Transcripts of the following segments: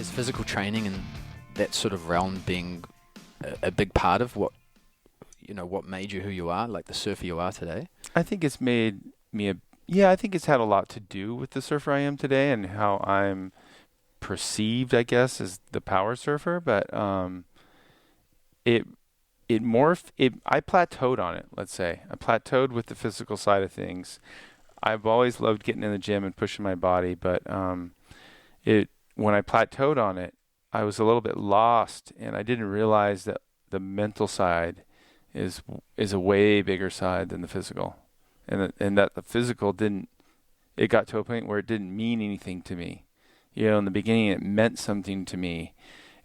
Is physical training and that sort of realm being a big part of what made you who you are, like the surfer you are today? I think it's made me I think it's had a lot to do with the surfer I am today and how I'm perceived, I guess, as the power surfer. But I plateaued on it, let's say. I plateaued with the physical side of things. I've always loved getting in the gym and pushing my body, but when I plateaued on it, I was a little bit lost, and I didn't realize that the mental side is a way bigger side than the physical, and that the physical it got to a point where it didn't mean anything to me. In the beginning it meant something to me,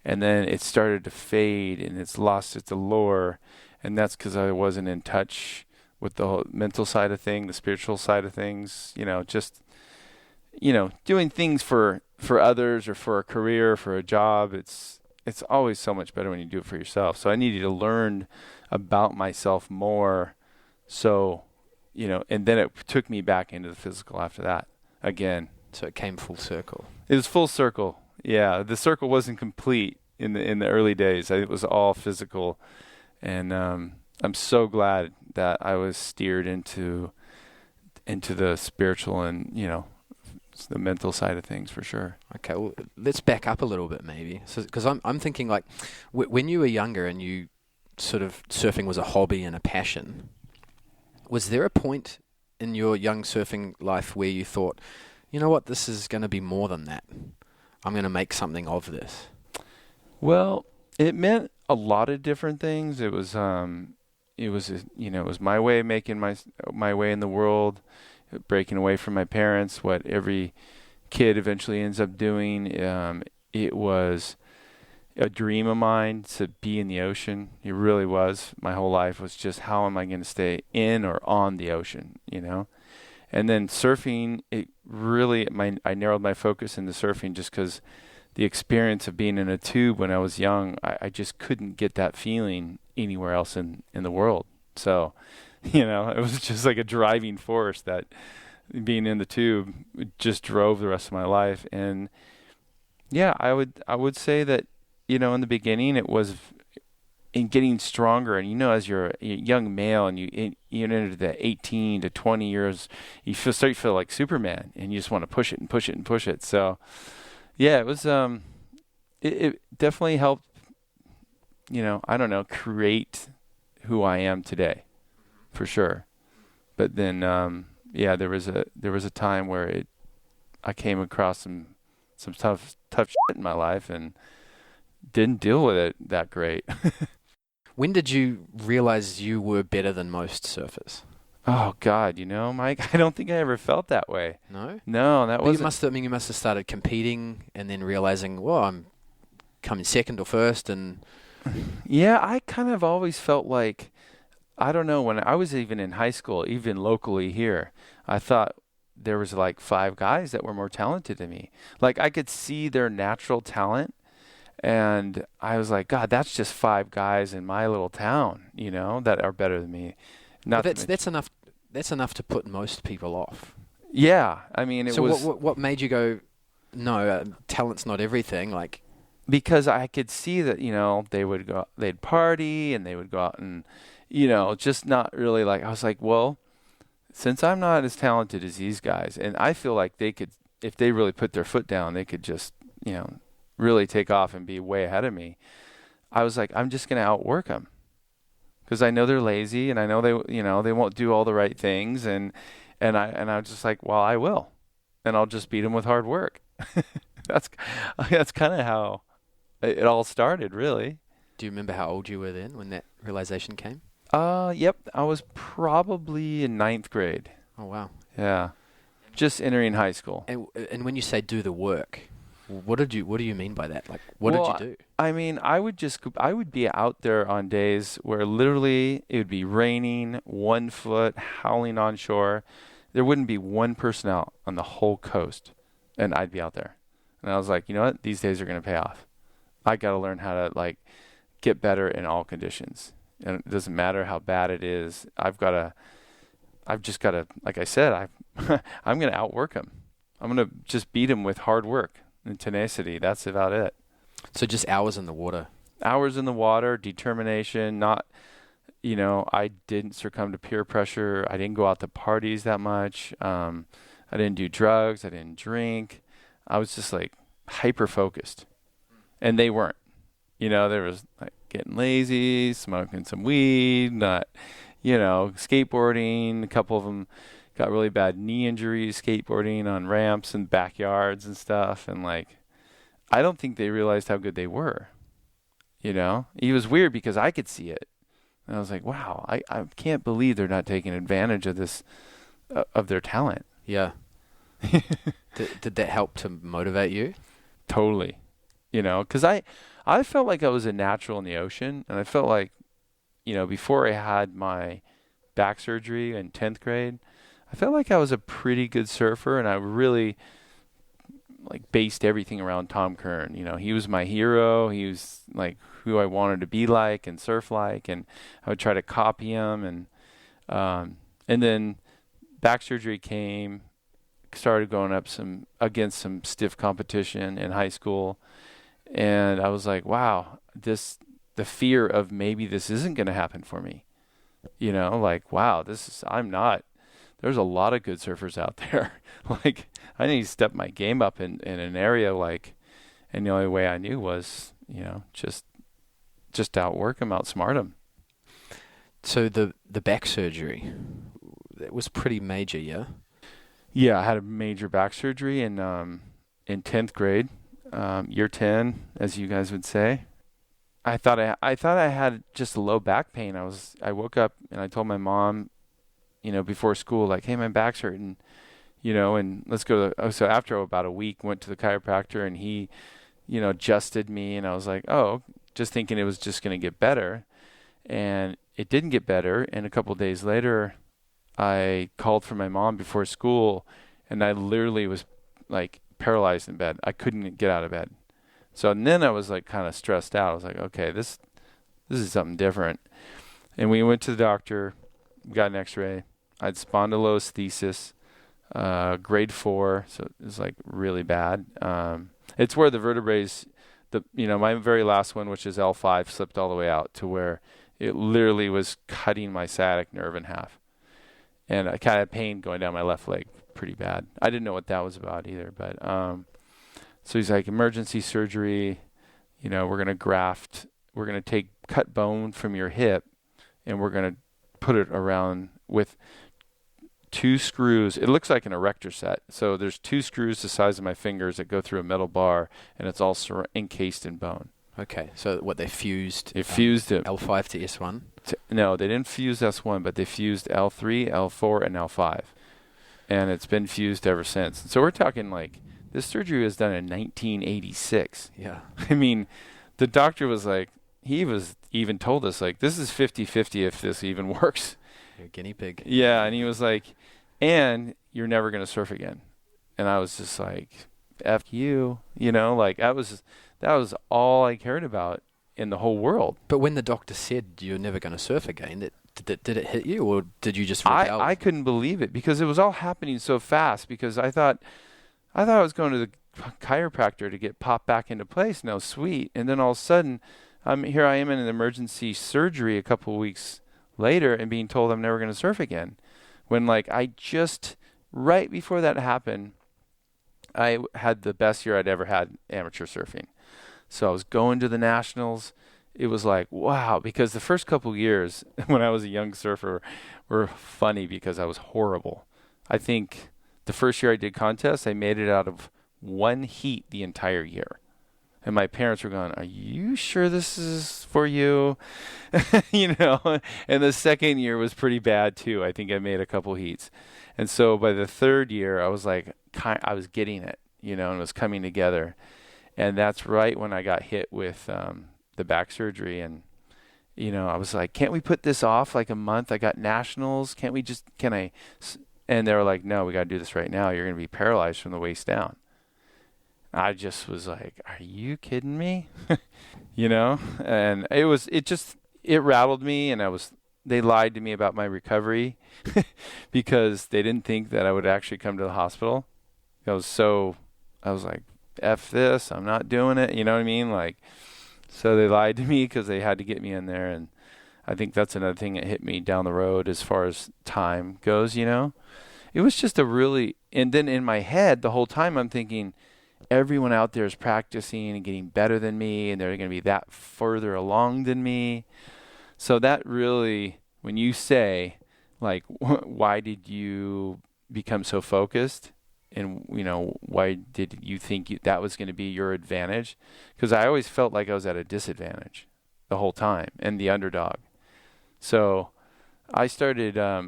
and then it started to fade and it's lost its allure, and that's because I wasn't in touch with the whole mental side of things, the spiritual side of things, doing things for others or for a career, for a job. It's always so much better when you do it for yourself. So I needed to learn about myself more. So, and then it took me back into the physical after that again. So it came full circle. It was full circle. Yeah. The circle wasn't complete in the early days. It was all physical. And, I'm so glad that I was steered into the spiritual and, the mental side of things for sure. Okay, well, let's back up a little bit maybe. So, because I'm thinking like when you were younger and you sort of surfing was a hobby and a passion, was there a point in your young surfing life where you thought, you know what, this is going to be more than that. I'm going to make something of this? Well, it meant a lot of different things. It was it was my way of making my way in the world, breaking away from my parents, what every kid eventually ends up doing. It was a dream of mine to be in the ocean. It really was. My whole life was just, how am I going to stay in or on the ocean, And then surfing, I narrowed my focus into surfing just because the experience of being in a tube when I was young, I just couldn't get that feeling anywhere else in the world. So, it was just like a driving force that being in the tube just drove the rest of my life. And yeah, I would say that, in the beginning it was in getting stronger. And, as you're a young male and you enter the 18 to 20 years, you start to feel like Superman and you just want to push it and push it and push it. So yeah, it was, it definitely helped, create who I am today, for sure. But then, there was a time where I came across some tough shit in my life and didn't deal with it that great. When did you realize you were better than most surfers? Oh God, Mike, I don't think I ever felt that way. No? No, that wasn't. You must have started competing and then realizing, well, I'm coming second or first, and yeah, I kind of always felt like, I don't know, when I was even in high school, even locally here, I thought there was like 5 guys that were more talented than me. Like I could see their natural talent, and I was like, God, that's just 5 guys in my little town, that are better than me. That's enough. That's enough to put most people off. Yeah, I mean, so what made you go, no, talent's not everything? Like, because I could see that they'd party and they would go out and just not really like. I was like, well, since I'm not as talented as these guys, and I feel like they could, if they really put their foot down, they could just really take off and be way ahead of me. I was like, I'm just going to outwork them. Because I know they're lazy, and I know they won't do all the right things, and I was just like, well, I will, and I'll just beat them with hard work. That's kind of how it all started, really. Do you remember how old you were then when that realization came? Yep, I was probably in 9th grade. Oh wow. Yeah, just entering high school. And when you say do the work, what do you mean by that? Like, what did you do? I mean, I would be out there on days where literally it would be raining, 1 foot, howling on shore. There wouldn't be one person out on the whole coast, and I'd be out there. And I was like, you know what? These days are going to pay off. I got to learn how to get better in all conditions. And it doesn't matter how bad it is. I've just got to, like I said, I'm going to outwork them. I'm going to just beat them with hard work. and tenacity. That's about it. So just hours in the water. Hours in the water, determination, not, I didn't succumb to peer pressure. I didn't go out to parties that much. I didn't do drugs. I didn't drink. I was just like hyper focused, and they weren't. There was like getting lazy, smoking some weed, not, skateboarding. A couple of them got really bad knee injuries skateboarding on ramps and backyards and stuff. And like, I don't think they realized how good they were. It was weird because I could see it. And I was like, wow, I can't believe they're not taking advantage of this, of their talent. Yeah. Did that help to motivate you? Totally. Because I felt like I was a natural in the ocean. And I felt like, before I had my back surgery in 10th grade, I felt like I was a pretty good surfer. And I really like based everything around Tom Kern. He was my hero. He was like who I wanted to be like and surf like, and I would try to copy him. And then back surgery came, started going up against some stiff competition in high school. And I was like, wow, the fear of maybe this isn't going to happen for me, like, wow, there's a lot of good surfers out there. Like, I need to step my game up in an area and the only way I knew was, just outwork them, outsmart them. So the back surgery, that was pretty major, yeah? Yeah, I had a major back surgery in 10th grade, year 10, as you guys would say. I thought I had just a low back pain. I woke up and I told my mom, before school, like, hey, my back's hurting, and let's go so after about a week, went to the chiropractor, and he, adjusted me, and I was like, oh, just thinking it was just going to get better. And it didn't get better. And a couple of days later, I called for my mom before school, and I literally was like paralyzed in bed. I couldn't get out of bed. So and then I was like kind of stressed out. I was like, okay, this is something different. And we went to the doctor, got an x-ray. I had spondylolisthesis, grade 4. So it was like really bad. It's where the vertebrae, my very last one, which is L5, slipped all the way out to where it literally was cutting my sciatic nerve in half. And I kind of had pain going down my left leg pretty bad. I didn't know what that was about either. But so he's like, emergency surgery, we're going to cut bone from your hip, and we're going to put it around with 2 screws. It looks like an erector set. So there's 2 screws the size of my fingers that go through a metal bar, and it's all encased in bone. Okay, so what they fused? They fused it. L5 to S1? No, they didn't fuse S1, but they fused L3, L4, and L5. And it's been fused ever since. So we're talking like, this surgery was done in 1986. Yeah. I mean, the doctor was like, he was even told us, like, this is 50-50 if this even works. You're a guinea pig. Yeah, and he was like, and you're never going to surf again. And I was just like, F you, like that was all I cared about in the whole world. But when the doctor said you're never going to surf again, did it hit you, or did you just freak out? I couldn't believe it because it was all happening so fast, because I thought I was going to the chiropractor to get popped back into place. No, sweet. And then all of a sudden, here I am in an emergency surgery a couple of weeks later and being told I'm never going to surf again. When like I just, right before that happened, I had the best year I'd ever had amateur surfing. So I was going to the nationals. It was like, wow, because the first couple of years when I was a young surfer were funny because I was horrible. I think the first year I did contests, I made it out of 1 heat the entire year. And my parents were going, are you sure this is for you? And the second year was pretty bad too. I think I made a couple heats. And so by the third year, I was like, I was getting it, and it was coming together. And that's right when I got hit with the back surgery. And, I was like, can't we put this off like a month? I got nationals. Can I? And they were like, no, we got to do this right now. You're going to be paralyzed from the waist down. I just was like, are you kidding me? And it rattled me. And they lied to me about my recovery because they didn't think that I would actually come to the hospital. I was like, F this, I'm not doing it. You know what I mean? Like, so they lied to me because they had to get me in there. And I think that's another thing that hit me down the road as far as time goes, It was just and then in my head, the whole time I'm thinking, everyone out there is practicing and getting better than me, and they're going to be that further along than me. So that really, when you say, like, why did you become so focused? And, why did you think that was going to be your advantage? Because I always felt like I was at a disadvantage the whole time and the underdog. So I started, I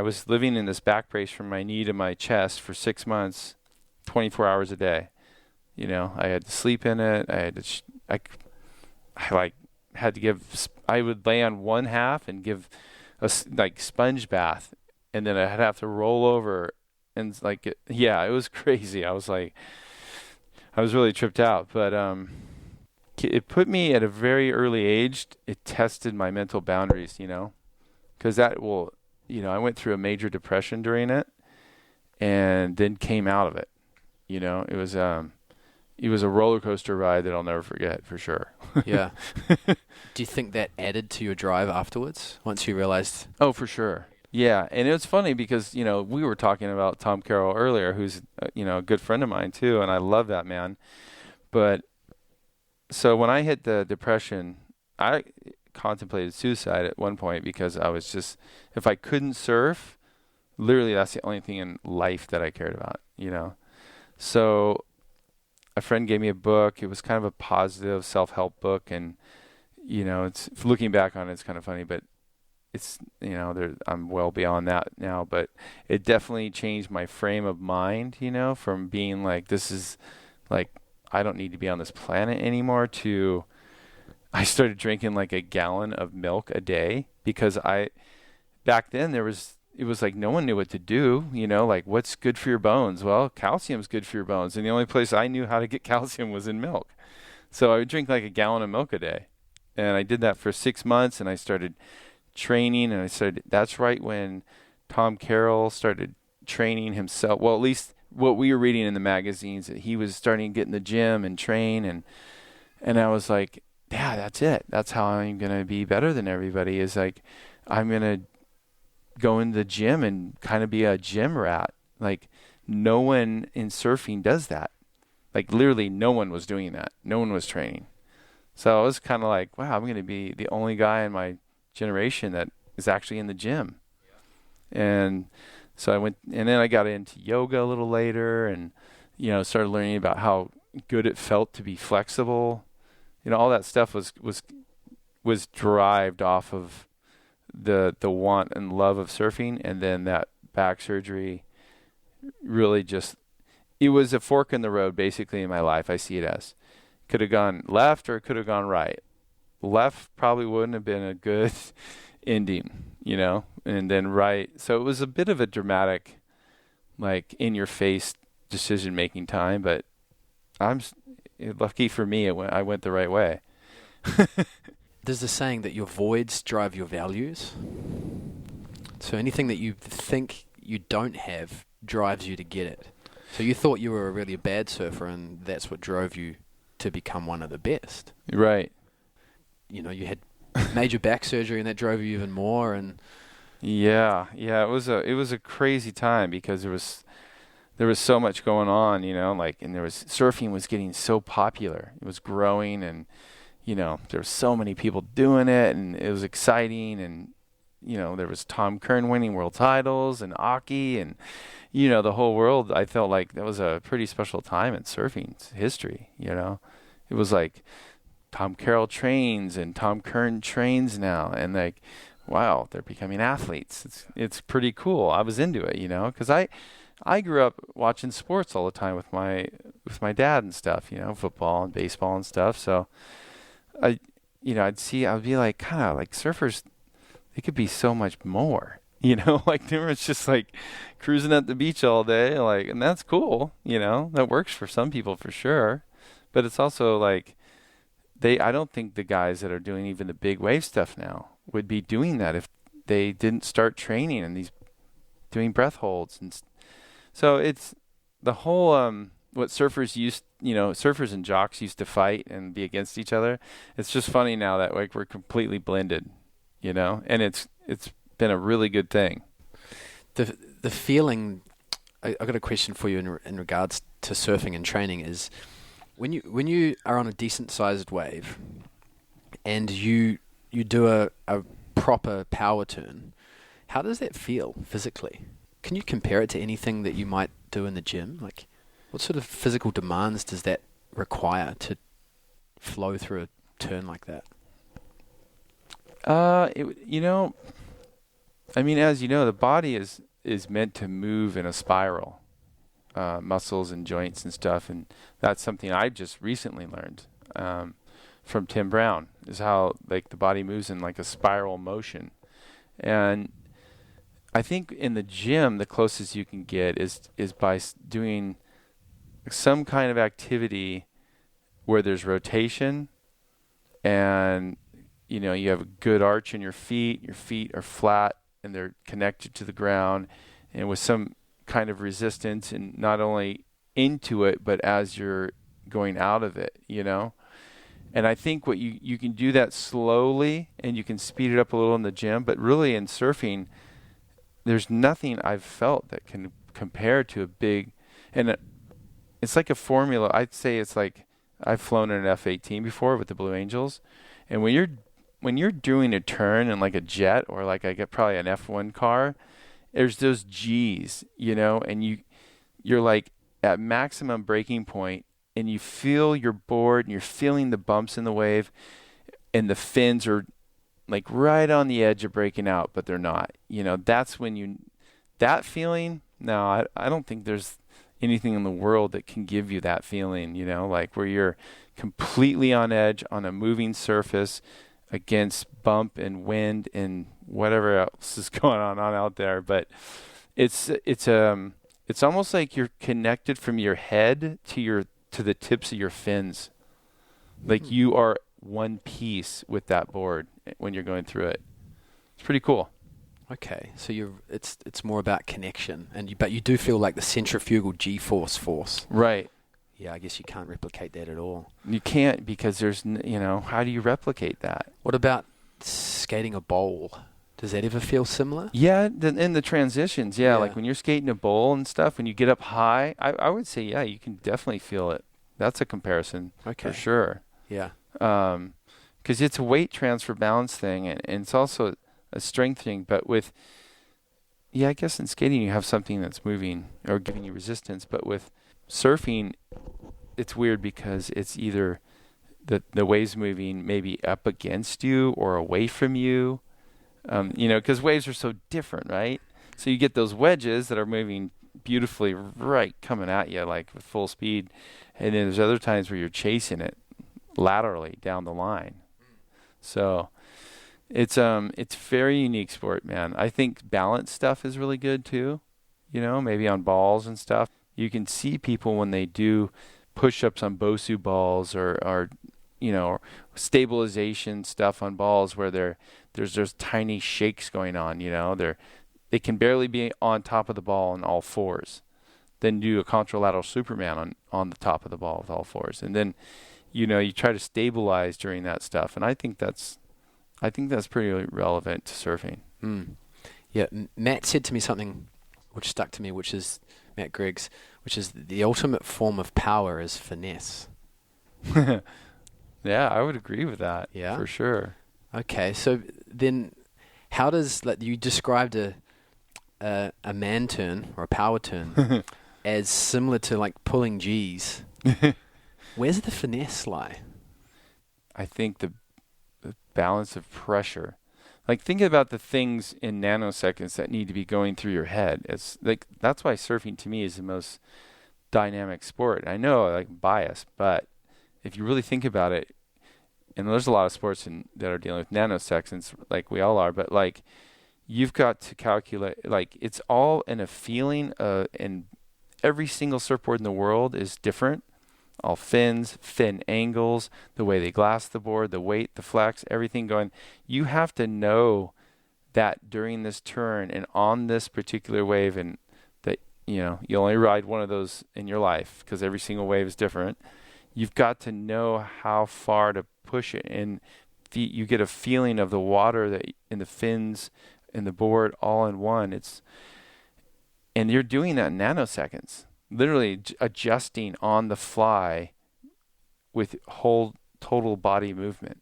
was living in this back brace from my knee to my chest for 6 months, 24 hours a day. I had to sleep in it. I would lay on one half and give a sponge bath, and then I'd have to roll over, and it was crazy. I was really tripped out, but it put me at a very early age. It tested my mental boundaries, because I went through a major depression during it, and then came out of it. It was a roller coaster ride that I'll never forget, for sure. Yeah. Do you think that added to your drive afterwards, once you realized? Oh, for sure. Yeah, and it was funny because, we were talking about Tom Carroll earlier, who's, a good friend of mine too, and I love that man. But so when I hit the depression, I contemplated suicide at one point because I was just, if I couldn't surf, literally that's the only thing in life that I cared about, So a friend gave me a book. It was kind of a positive self-help book, and it's looking back on it, it's kind of funny, but it's I'm well beyond that now. But it definitely changed my frame of mind, from being like, this is like, I don't need to be on this planet anymore, to I started drinking like a gallon of milk a day because back then it was like no one knew what to do, like what's good for your bones? Well, calcium's good for your bones. And the only place I knew how to get calcium was in milk. So I would drink like a gallon of milk a day. And I did that for 6 months, and I started training, and that's right when Tom Carroll started training himself. Well, at least what we were reading in the magazines, that he was starting to get in the gym and train. And I was like, yeah, that's it. That's how I'm going to be better than everybody, is like, I'm going to go in the gym and kind of be a gym rat. Like, no one in surfing does that. Like, literally no one was doing that. No one was training. So I was kind of like, wow, I'm going to be the only guy in my generation that is actually in the gym. And so I went, and then I got into yoga a little later, and, started learning about how good it felt to be flexible. All that stuff was derived off of the want and love of surfing. And then that back surgery really just, it was a fork in the road basically in my life. I see it as, could have gone left or it could have gone right. Left probably wouldn't have been a good ending, and then right. So it was a bit of a dramatic, like, in your face decision making time, but I'm lucky for me. I went the right way. There's the saying that your voids drive your values. So anything that you think you don't have drives you to get it. So you thought you were a really bad surfer, and that's what drove you to become one of the best. Right. You had major back surgery, and that drove you even more. And yeah, it was a crazy time because there was so much going on, and surfing was getting so popular. It was growing, and there were so many people doing it, and it was exciting. And there was Tom Kern winning world titles, and Aki, and the whole world. I felt like that was a pretty special time in surfing history. It was like Tom Carroll trains and Tom Kern trains now, and like, wow, they're becoming athletes. It's pretty cool. I was into it, because I grew up watching sports all the time with my dad and stuff, football and baseball and stuff. So I'd be like, kind of like, surfers, they could be so much more, like they were just like cruising at the beach all day, like, and that's cool, that works for some people for sure. But it's also like, I don't think the guys that are doing even the big wave stuff now would be doing that if they didn't start training and doing breath holds. And so it's the whole, what surfers and jocks used to fight and be against each other. It's just funny now that like we're completely blended, and it's been a really good thing. The feeling, I got a question for you in regards to surfing and training is when you are on a decent sized wave and you do a proper power turn, how does that feel physically? Can you compare it to anything that you might do in the gym? Like, what sort of physical demands does that require to flow through a turn like that? As you know, the body is meant to move in a spiral, muscles and joints and stuff, and that's something I just recently learned from Tim Brown, is how like the body moves in like a spiral motion. And I think in the gym, the closest you can get is by doing some kind of activity where there's rotation and you have a good arch in your feet are flat and they're connected to the ground, and with some kind of resistance, and not only into it but as you're going out of it, And I think what you can do that slowly, and you can speed it up a little in the gym, but really in surfing, there's nothing I've felt that can compare to a big, and it's like a formula. I'd say it's like I've flown in an F-18 before with the Blue Angels, and when you're doing a turn in like a jet or like I get probably an F1 car, there's those G's, and you're like at maximum breaking point, and you feel your board and you're feeling the bumps in the wave, and the fins are like right on the edge of breaking out, but they're not. That's when that feeling. No, I don't think there's anything in the world that can give you that feeling, like where you're completely on edge on a moving surface against bump and wind and whatever else is going on out there. But it's almost like you're connected from your head to the tips of your fins. Like you are one piece with that board when you're going through it. It's pretty cool. Okay, so it's more about connection, but you do feel like the centrifugal G-force. Right. Yeah, I guess you can't replicate that at all. You can't, because there's, how do you replicate that? What about skating a bowl? Does that ever feel similar? Yeah, in the transitions, yeah. Like when you're skating a bowl and stuff, when you get up high, I would say, yeah, you can definitely feel it. That's a comparison for sure. Yeah. Because it's a weight transfer balance thing, and it's also a strength thing. But I guess in skating you have something that's moving or giving you resistance. But with surfing, it's weird because it's either the waves moving maybe up against you or away from you. Because waves are so different, right? So you get those wedges that are moving beautifully right coming at you like with full speed, and then there's other times where you're chasing it laterally down the line. So it's very unique sport, man. I think balance stuff is really good too. Maybe on balls and stuff. You can see people when they do push-ups on Bosu balls or stabilization stuff on balls where there's tiny shakes going on. They can barely be on top of the ball on all fours. Then do a contralateral Superman on the top of the ball with all fours, and then you try to stabilize during that stuff. And I think that's pretty relevant to surfing. Yeah, Matt said to me something which stuck to me, which is Matt Griggs, which is the ultimate form of power is finesse. Yeah, I would agree with that. Yeah, for sure. Okay, so then how does, like, you described a man turn or a power turn as similar to like pulling G's. Where's the finesse lie? I think the balance of pressure. Like, think about the things in nanoseconds that need to be going through your head. It's like, that's why surfing to me is the most dynamic sport. I know, like, bias, but if you really think about it, and there's a lot of sports that are dealing with nanoseconds, like we all are, but like, you've got to calculate, like, it's all in a feeling, and every single surfboard in the world is different. All fins, fin angles, the way they glass the board, the weight, the flex, everything going. You have to know that during this turn and on this particular wave, and that you only ride one of those in your life because every single wave is different. You've got to know how far to push it, and you get a feeling of the water that in the fins and the board all in one. And you're doing that in nanoseconds, literally adjusting on the fly with whole total body movement.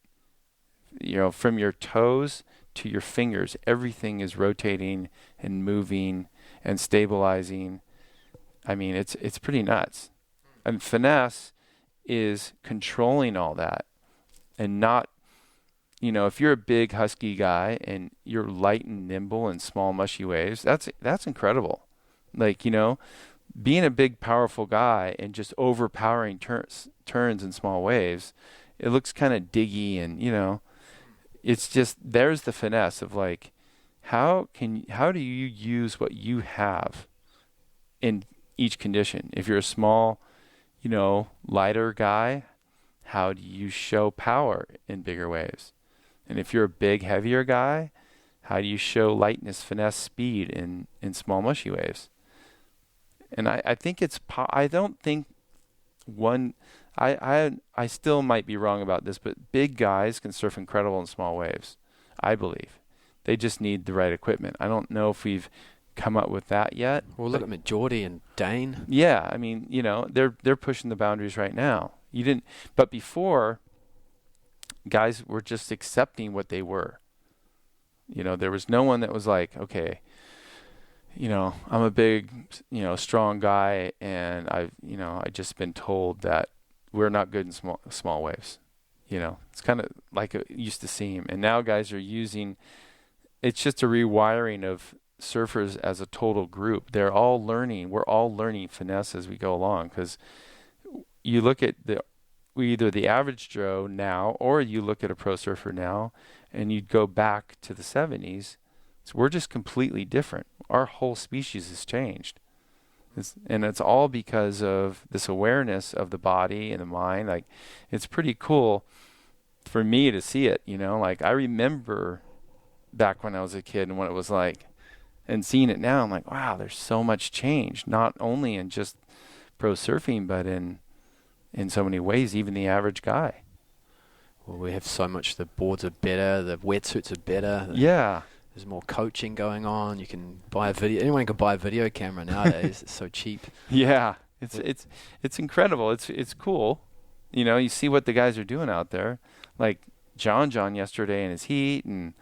From your toes to your fingers, everything is rotating and moving and stabilizing. I mean, it's pretty nuts. And finesse is controlling all that and not, if you're a big husky guy and you're light and nimble in small mushy waves, that's incredible. Like, being a big powerful guy and just overpowering turns in small waves, it looks kind of diggy, and it's just, there's the finesse of like, how do you use what you have in each condition? If you're a small, lighter guy, how do you show power in bigger waves? And if you're a big, heavier guy, how do you show lightness, finesse, speed in small mushy waves? And I think I don't think I still might be wrong about this, but big guys can surf incredible in small waves, I believe. They just need the right equipment. I don't know if we've come up with that yet. Well, look at Geordie and Dane. Yeah, I mean, they're pushing the boundaries right now. But before, guys were just accepting what they were. There was no one that was like, okay, I'm a big, strong guy, and I've just been told that we're not good in small waves. It's kind of like it used to seem. And now guys are it's just a rewiring of surfers as a total group. We're all learning finesse as we go along, because you look at either the average Joe now, or you look at a pro surfer now, and you'd go back to the 70s. So we're just completely different. Our whole species has changed. And it's all because of this awareness of the body and the mind. Like, it's pretty cool for me to see it, like I remember back when I was a kid and what it was like, and seeing it now, I'm like, wow, there's so much change, not only in just pro surfing, but in so many ways, even the average guy. Well, we have so much, the boards are better, the wetsuits are better. Yeah. There's more coaching going on. You can buy anyone can buy a video camera nowadays. It's so cheap. Yeah. It's incredible. It's cool. You see what the guys are doing out there. Like John yesterday in his heat, and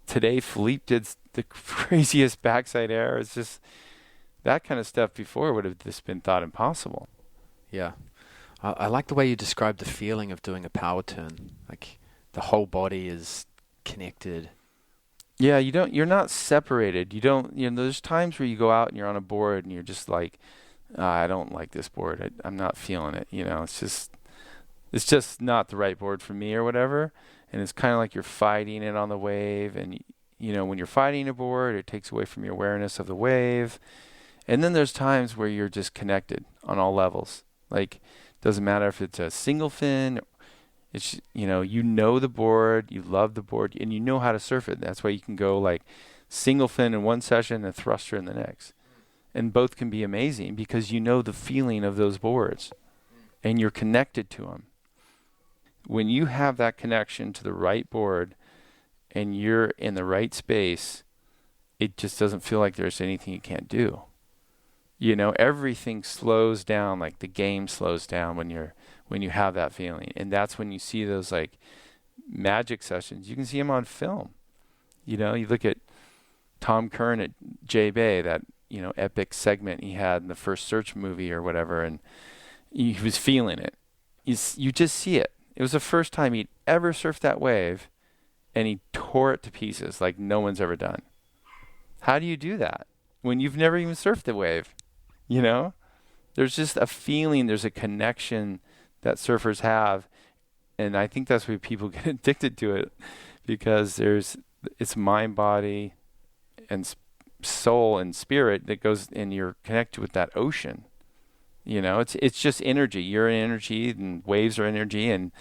today Philippe did the craziest backside air. It's just that kind of stuff before would have just been thought impossible. Yeah. I like the way you described the feeling of doing a power turn. Like the whole body is connected. Yeah, you're not separated. There's times where you go out and you're on a board and you're just like, I don't like this board. I'm not feeling it. It's just not the right board for me or whatever. And it's kind of like you're fighting it on the wave. And, when you're fighting a board, it takes away from your awareness of the wave. And then there's times where you're just connected on all levels. Like, doesn't matter if it's a single fin. It's, the board, you love the board, and you know how to surf it. That's why you can go like single fin in one session and thruster in the next. And both can be amazing because you know the feeling of those boards and you're connected to them. When you have that connection to the right board and you're in the right space, it just doesn't feel like there's anything you can't do. Everything slows down, like the game slows down when you have that feeling. And that's when you see those like magic sessions. You can see them on film. You look at Tom Curran at J Bay, that, epic segment he had in the first Search movie or whatever, and he was feeling it. You just see it. It was the first time he'd ever surfed that wave, and he tore it to pieces like no one's ever done. How do you do that when you've never even surfed the wave? There's just a feeling, there's a connection that surfers have, and I think that's why people get addicted to it, because it's mind, body, and soul and spirit that goes, and you're connected with that ocean. It's just energy. You're in energy, and waves are energy, and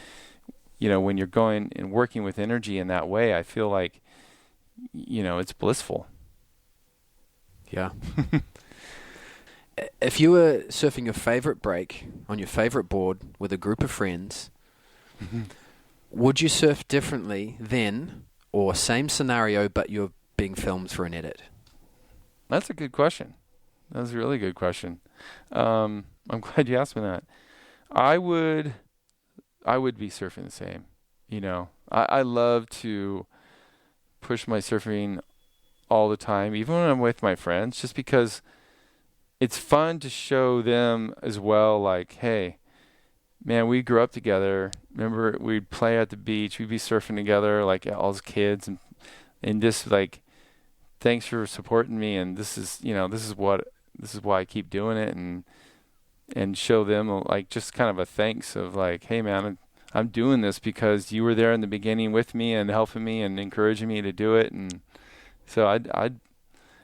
when you're going and working with energy in that way, I feel like it's blissful. Yeah. If you were surfing your favorite break on your favorite board with a group of friends, would you surf differently then, or same scenario but you're being filmed for an edit? That's a good question. That's a really good question. I'm glad you asked me that. I would be surfing the same. I love to push my surfing all the time, even when I'm with my friends, just because it's fun to show them as well, like, hey, man, we grew up together. Remember, we'd play at the beach. We'd be surfing together, like, all as kids. And just, like, thanks for supporting me. And this is why I keep doing it. And show them, like, just kind of a thanks of, like, hey, man, I'm doing this because you were there in the beginning with me and helping me and encouraging me to do it. And so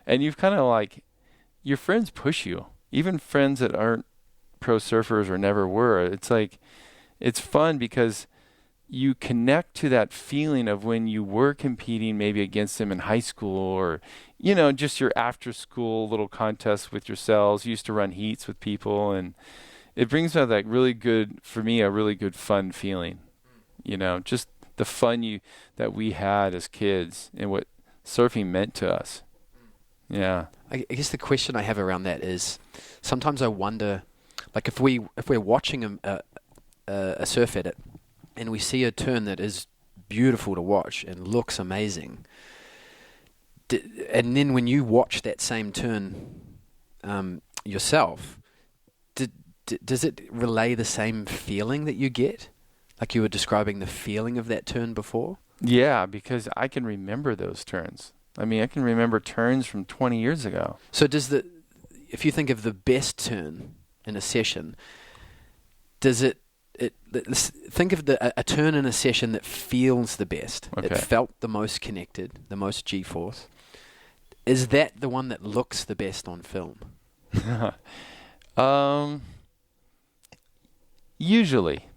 and you've kind of, like, your friends push you, even friends that aren't pro surfers or never were. It's like, it's fun because you connect to that feeling of when you were competing maybe against them in high school, or, just your after school little contests with yourselves. You used to run heats with people, and it brings out that really good, for me, a really good fun feeling, just the fun that we had as kids and what surfing meant to us. Yeah. I guess the question I have around that is, sometimes I wonder, like, if we're watching a surf edit and we see a turn that is beautiful to watch and looks amazing, and then when you watch that same turn yourself, does it relay the same feeling that you get, like you were describing the feeling of that turn before? Yeah, because I can remember those turns. I mean, I can remember turns from 20 years ago. So if you think of the best turn in a session, let's think of a turn in a session that feels the best, Okay. that felt the most connected, the most G-force. Is that the one that looks the best on film? Usually.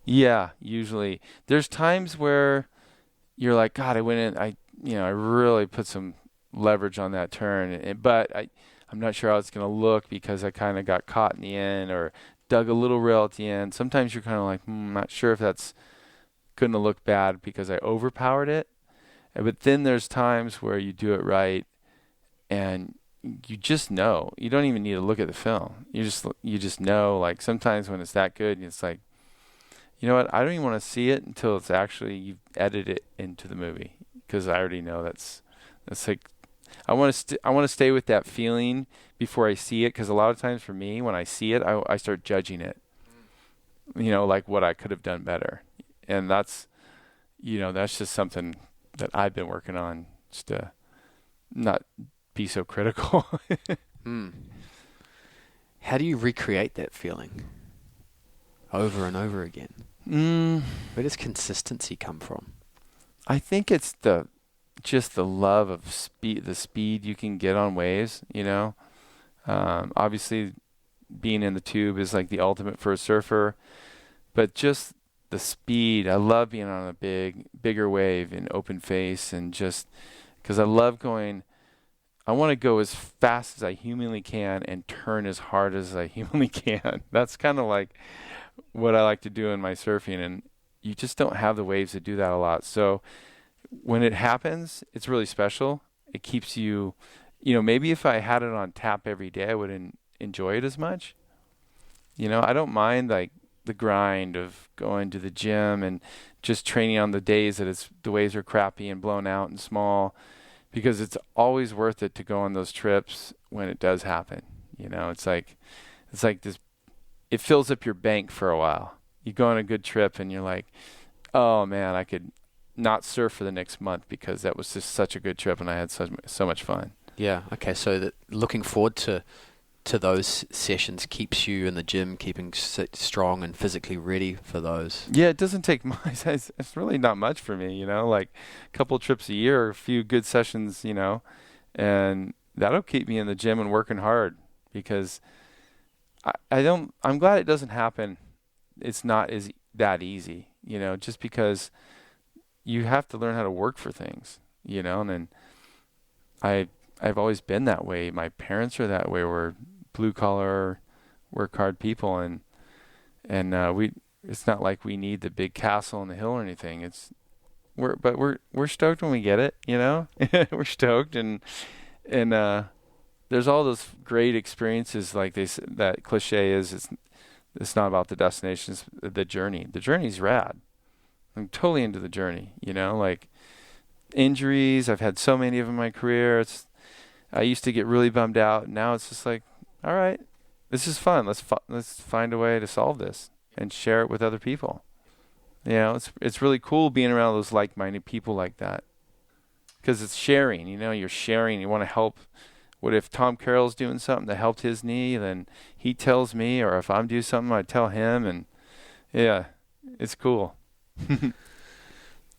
Yeah, usually. There's times where you're like, God, I went in, I really put some leverage on that turn, but I'm not sure how it's going to look because I kind of got caught in the end or dug a little rail at the end. Sometimes you're kind of like, I'm not sure if that's going to look bad because I overpowered it. But then there's times where you do it right and you just know. You don't even need to look at the film. You just know. Like, sometimes when it's that good, it's like, you know what? I don't even want to see it until it's actually you've edited it into the movie, because I already know that's like, I want to stay with that feeling before I see it, because a lot of times for me, when I see it, I start judging it. Like what I could have done better, and that's just something that I've been working on, just to not be so critical. How do you recreate that feeling over and over again? Where does consistency come from? I think it's just the love of speed, the speed you can get on waves. Obviously, being in the tube is like the ultimate for a surfer, but just the speed. I love being on a bigger wave in open face, and just because I love going. I want to go as fast as I humanly can and turn as hard as I humanly can. That's kind of like what I like to do in my surfing, and you just don't have the waves that do that a lot. So when it happens, it's really special. It keeps you, maybe if I had it on tap every day, I wouldn't enjoy it as much. I don't mind, like, the grind of going to the gym and just training on the days that the waves are crappy and blown out and small, because it's always worth it to go on those trips when it does happen. It's like this, it fills up your bank for a while. You go on a good trip and you're like, oh man, I could not surf for the next month because that was just such a good trip and I had so much fun. Yeah. Okay. So looking forward to those sessions keeps you in the gym, keeping strong and physically ready for those. Yeah, it doesn't take much. It's really not much for me, like a couple of trips a year, a few good sessions, and that'll keep me in the gym and working hard, because I'm glad it doesn't happen. It's not that easy, just because you have to learn how to work for things, and then I've always been that way. My parents are that way, where blue collar, work hard people, and it's not like we need the big castle on the hill or anything. We're stoked when we get it, you know. We're stoked, and there's all those great experiences, like that cliche is it's not about the destination, it's the journey. The journey's rad. I'm totally into the journey, you know, like injuries. I've had so many of them in my career. I used to get really bummed out. Now it's just like, all right, this is fun. Let's find a way to solve this and share it with other people. You know, it's really cool being around those like-minded people like that, because it's sharing. You know, you're sharing. You want to help. What if Tom Carroll's doing something that helped his knee? Then he tells me, or if I'm doing something, I tell him, and yeah, it's cool.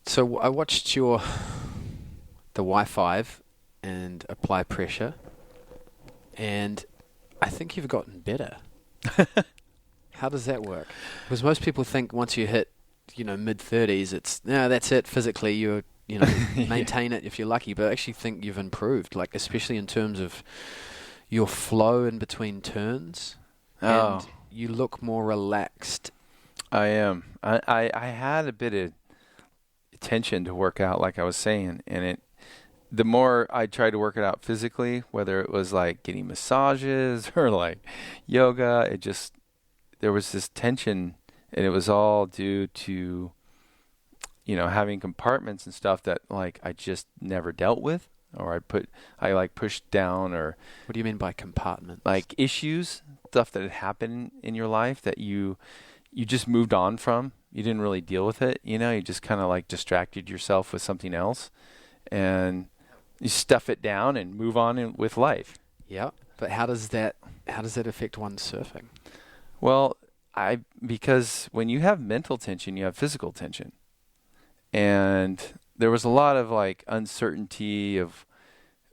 So I watched the Y5 and Apply Pressure, and I think you've gotten better. How does that work? Because most people think once you hit, mid-30s, that's it. Physically, you maintain it if you're lucky, but I actually think you've improved, like especially in terms of your flow in between turns, and you look more relaxed. I am. I had a bit of tension to work out, like I was saying, and the more I tried to work it out physically, whether it was like getting massages or like yoga, there was this tension, and it was all due to, having compartments and stuff that like I just never dealt with, or I pushed down, or. What do you mean by compartments? Like issues, stuff that had happened in your life that you just moved on from. You didn't really deal with it, you just kind of like distracted yourself with something else, and you stuff it down and move on with life. Yeah, but how does that affect one's surfing? Well, because when you have mental tension, you have physical tension, and there was a lot of like uncertainty of,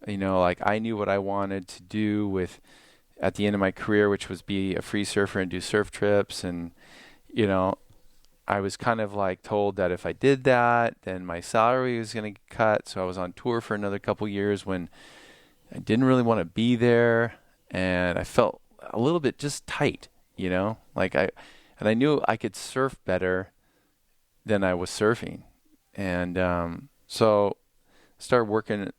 like I knew what I wanted to do at the end of my career, which was be a free surfer and do surf trips, and I was kind of like told that if I did that, then my salary was going to cut. So I was on tour for another couple years when I didn't really want to be there, and I felt a little bit just tight, like I knew I could surf better than I was surfing. And so I started working,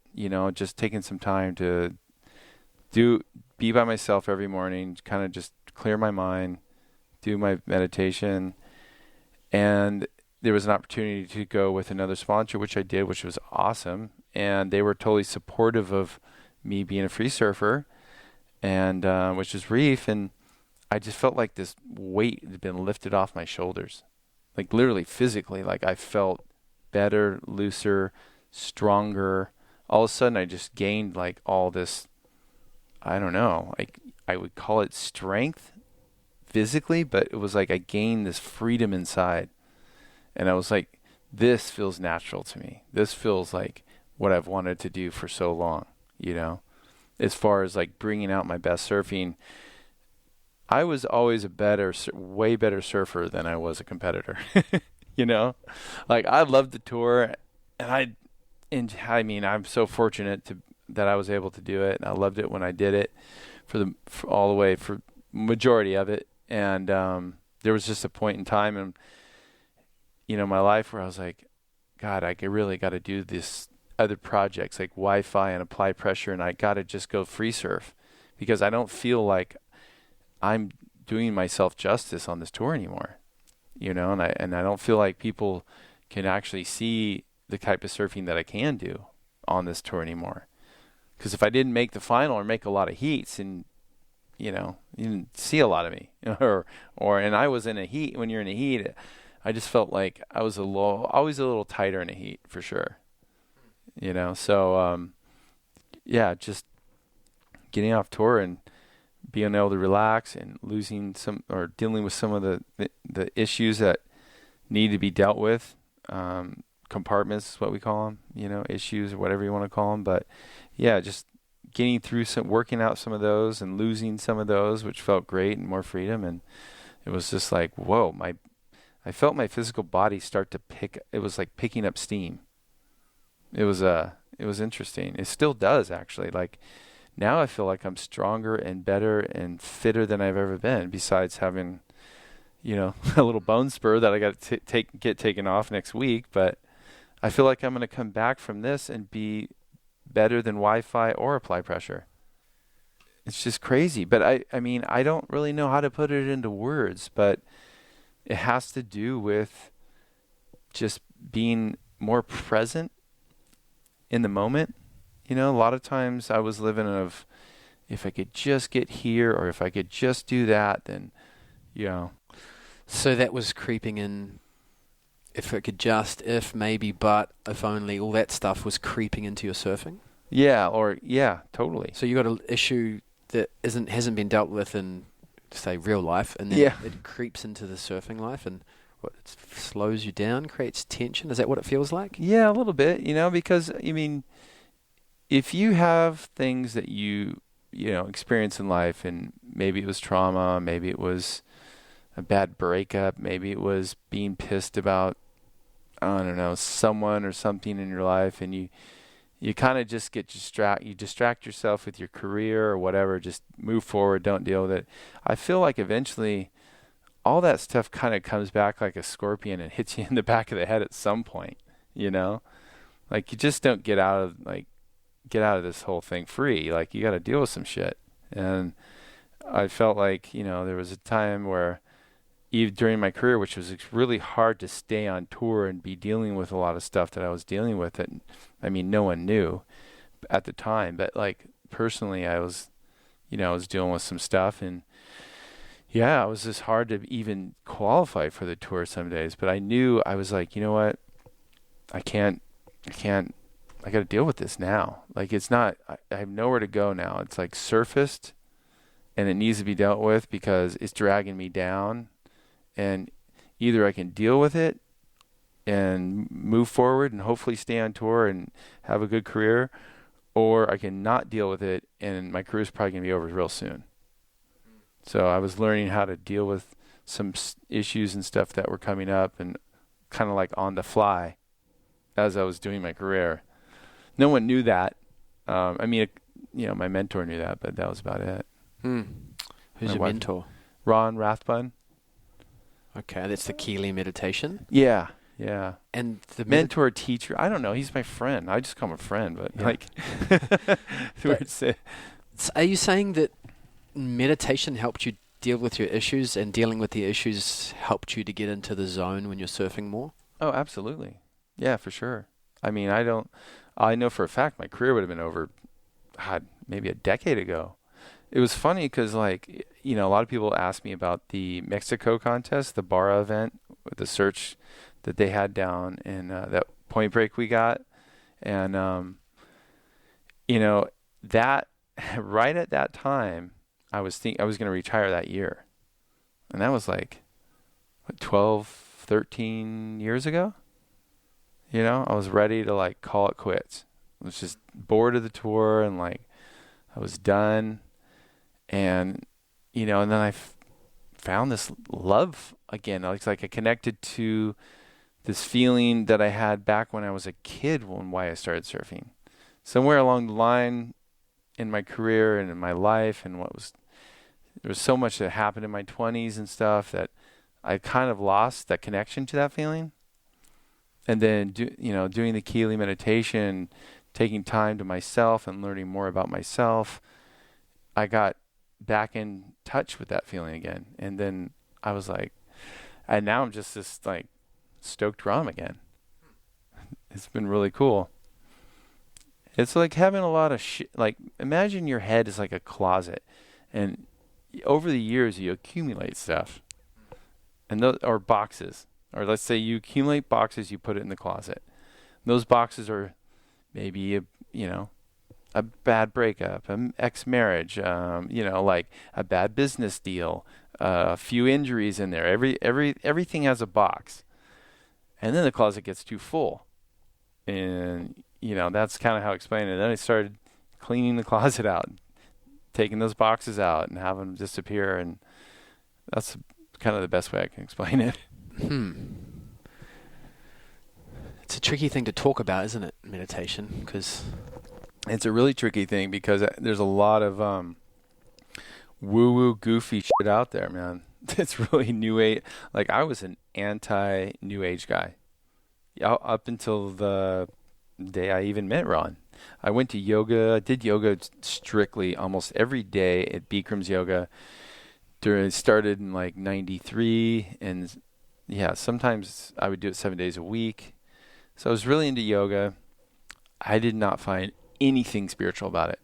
just taking some time to be by myself every morning, kind of just clear my mind, do my meditation. And there was an opportunity to go with another sponsor, which I did, which was awesome. And they were totally supportive of me being a free surfer, and which is Reef. And I just felt like this weight had been lifted off my shoulders, like literally physically. Like I felt better, looser, stronger. All of a sudden, I just gained like all this, I don't know, like I would call it strength physically, but it was like I gained this freedom inside, and I was like, this feels natural to me. This feels like what I've wanted to do for so long, as far as like bringing out my best surfing. I was always way better surfer than I was a competitor. Like I loved the tour, and I'm so fortunate that I was able to do it, and I loved it when I did it for all the way for majority of it. And there was just a point in time in my life where I was like, God, I really got to do this other projects like Wi-Fi and Apply Pressure, and I got to just go free surf, because I don't feel like I'm doing myself justice on this tour anymore, and I don't feel like people can actually see the type of surfing that I can do on this tour anymore. Because if I didn't make the final or make a lot of heats, and you didn't see a lot of me, and I was in a heat. When you're in a heat, I just felt like I was always a little tighter in a heat for sure. So just getting off tour and being able to relax and losing some, or dealing with some of the issues that need to be dealt with. Compartments is what we call them, issues or whatever you want to call them. But yeah, just getting through working out some of those and losing some of those, which felt great, and more freedom. And it was just like, whoa, I felt my physical body start to it was like picking up steam. It was interesting. It still does, actually. Like now I feel like I'm stronger and better and fitter than I've ever been, besides having, a little bone spur that I got to get taken off next week. But I feel like I'm going to come back from this and be better than Wi-Fi or apply pressure. It's just crazy. But I mean, I don't really know how to put it into words, but it has to do with just being more present in the moment. A lot of times I was living of, if I could just get here, or if I could just do that, then, So that was creeping in, if it could just, if, maybe, but, if only, all that stuff was creeping into your surfing? Yeah, totally. So you got an issue that hasn't been dealt with in, say, real life, and then it creeps into the surfing life, and what, it slows you down, creates tension? Is that what it feels like? Yeah, a little bit, because, if you have things that you experience in life, and maybe it was trauma, maybe it was a bad breakup, maybe it was being pissed about, I don't know, someone or something in your life, and you kind of just you distract yourself with your career or whatever, just move forward, don't deal with it. I feel like eventually all that stuff kind of comes back like a scorpion and hits you in the back of the head at some point, like you just don't get out of this whole thing free. Like, you got to deal with some shit. And I felt like, there was a time where, even during my career, which was really hard to stay on tour and be dealing with a lot of stuff that I was dealing with, that, no one knew at the time, but like personally, I was dealing with some stuff, and it was just hard to even qualify for the tour some days. But I knew, I was like, you know what, I got to deal with this now. Like, it's not, I have nowhere to go now. It's like surfaced, and it needs to be dealt with because it's dragging me down. And either I can deal with it and move forward and hopefully stay on tour and have a good career, or I can not deal with it and my career is probably going to be over real soon. So I was learning how to deal with some issues and stuff that were coming up, and kind of like on the fly as I was doing my career. No one knew that. My mentor knew that, but that was about it. Who's your mentor? Ron Rathbun. Okay, that's the Kelee meditation. Yeah. And the mentor teacher, I don't know. He's my friend. I just call him a friend, but are you saying that meditation helped you deal with your issues, and dealing with the issues helped you to get into the zone when you're surfing more? Oh, absolutely. Yeah, for sure. I know for a fact my career would have been over, maybe a decade ago. It was funny because, like, a lot of people ask me about the Mexico contest, the Barra event, with the search that they had down in that Point Break we got. And, that right at that time, I was going to retire that year. And that was like, 12, 13 years ago? I was ready to, like, call it quits. I was just bored of the tour, and, like, I was done. And, and then I found this love again. It's like I connected to this feeling that I had back when I was a kid, why I started surfing. Somewhere along the line in my career and in my life, and there was so much that happened in my 20s and stuff that I kind of lost that connection to that feeling. And then, doing the Kelee meditation, taking time to myself and learning more about myself, I got back in touch with that feeling again. And then I was like, and now I'm just this, like, stoked rum again. It's been really cool. It's like having a lot of like, imagine your head is like a closet, and over the years you accumulate stuff, and or boxes, or let's say you accumulate boxes, you put it in the closet. Those boxes are maybe a bad breakup, an ex-marriage, like a bad business deal, a few injuries in there. Everything has a box. And then the closet gets too full. And, that's kind of how I explained it. Then I started cleaning the closet out, taking those boxes out and having them disappear. And that's kind of the best way I can explain it. It's a tricky thing to talk about, isn't it, meditation? Because It's a really tricky thing because there's a lot of woo-woo goofy shit out there, man. It's really new age. Like, I was an anti-new age guy. Up until the day I even met Ron. I went to yoga, did yoga strictly almost every day at Bikram's Yoga. It started in like 93, and yeah, sometimes I would do it 7 days a week. So I was really into yoga. I did not find anything spiritual about it.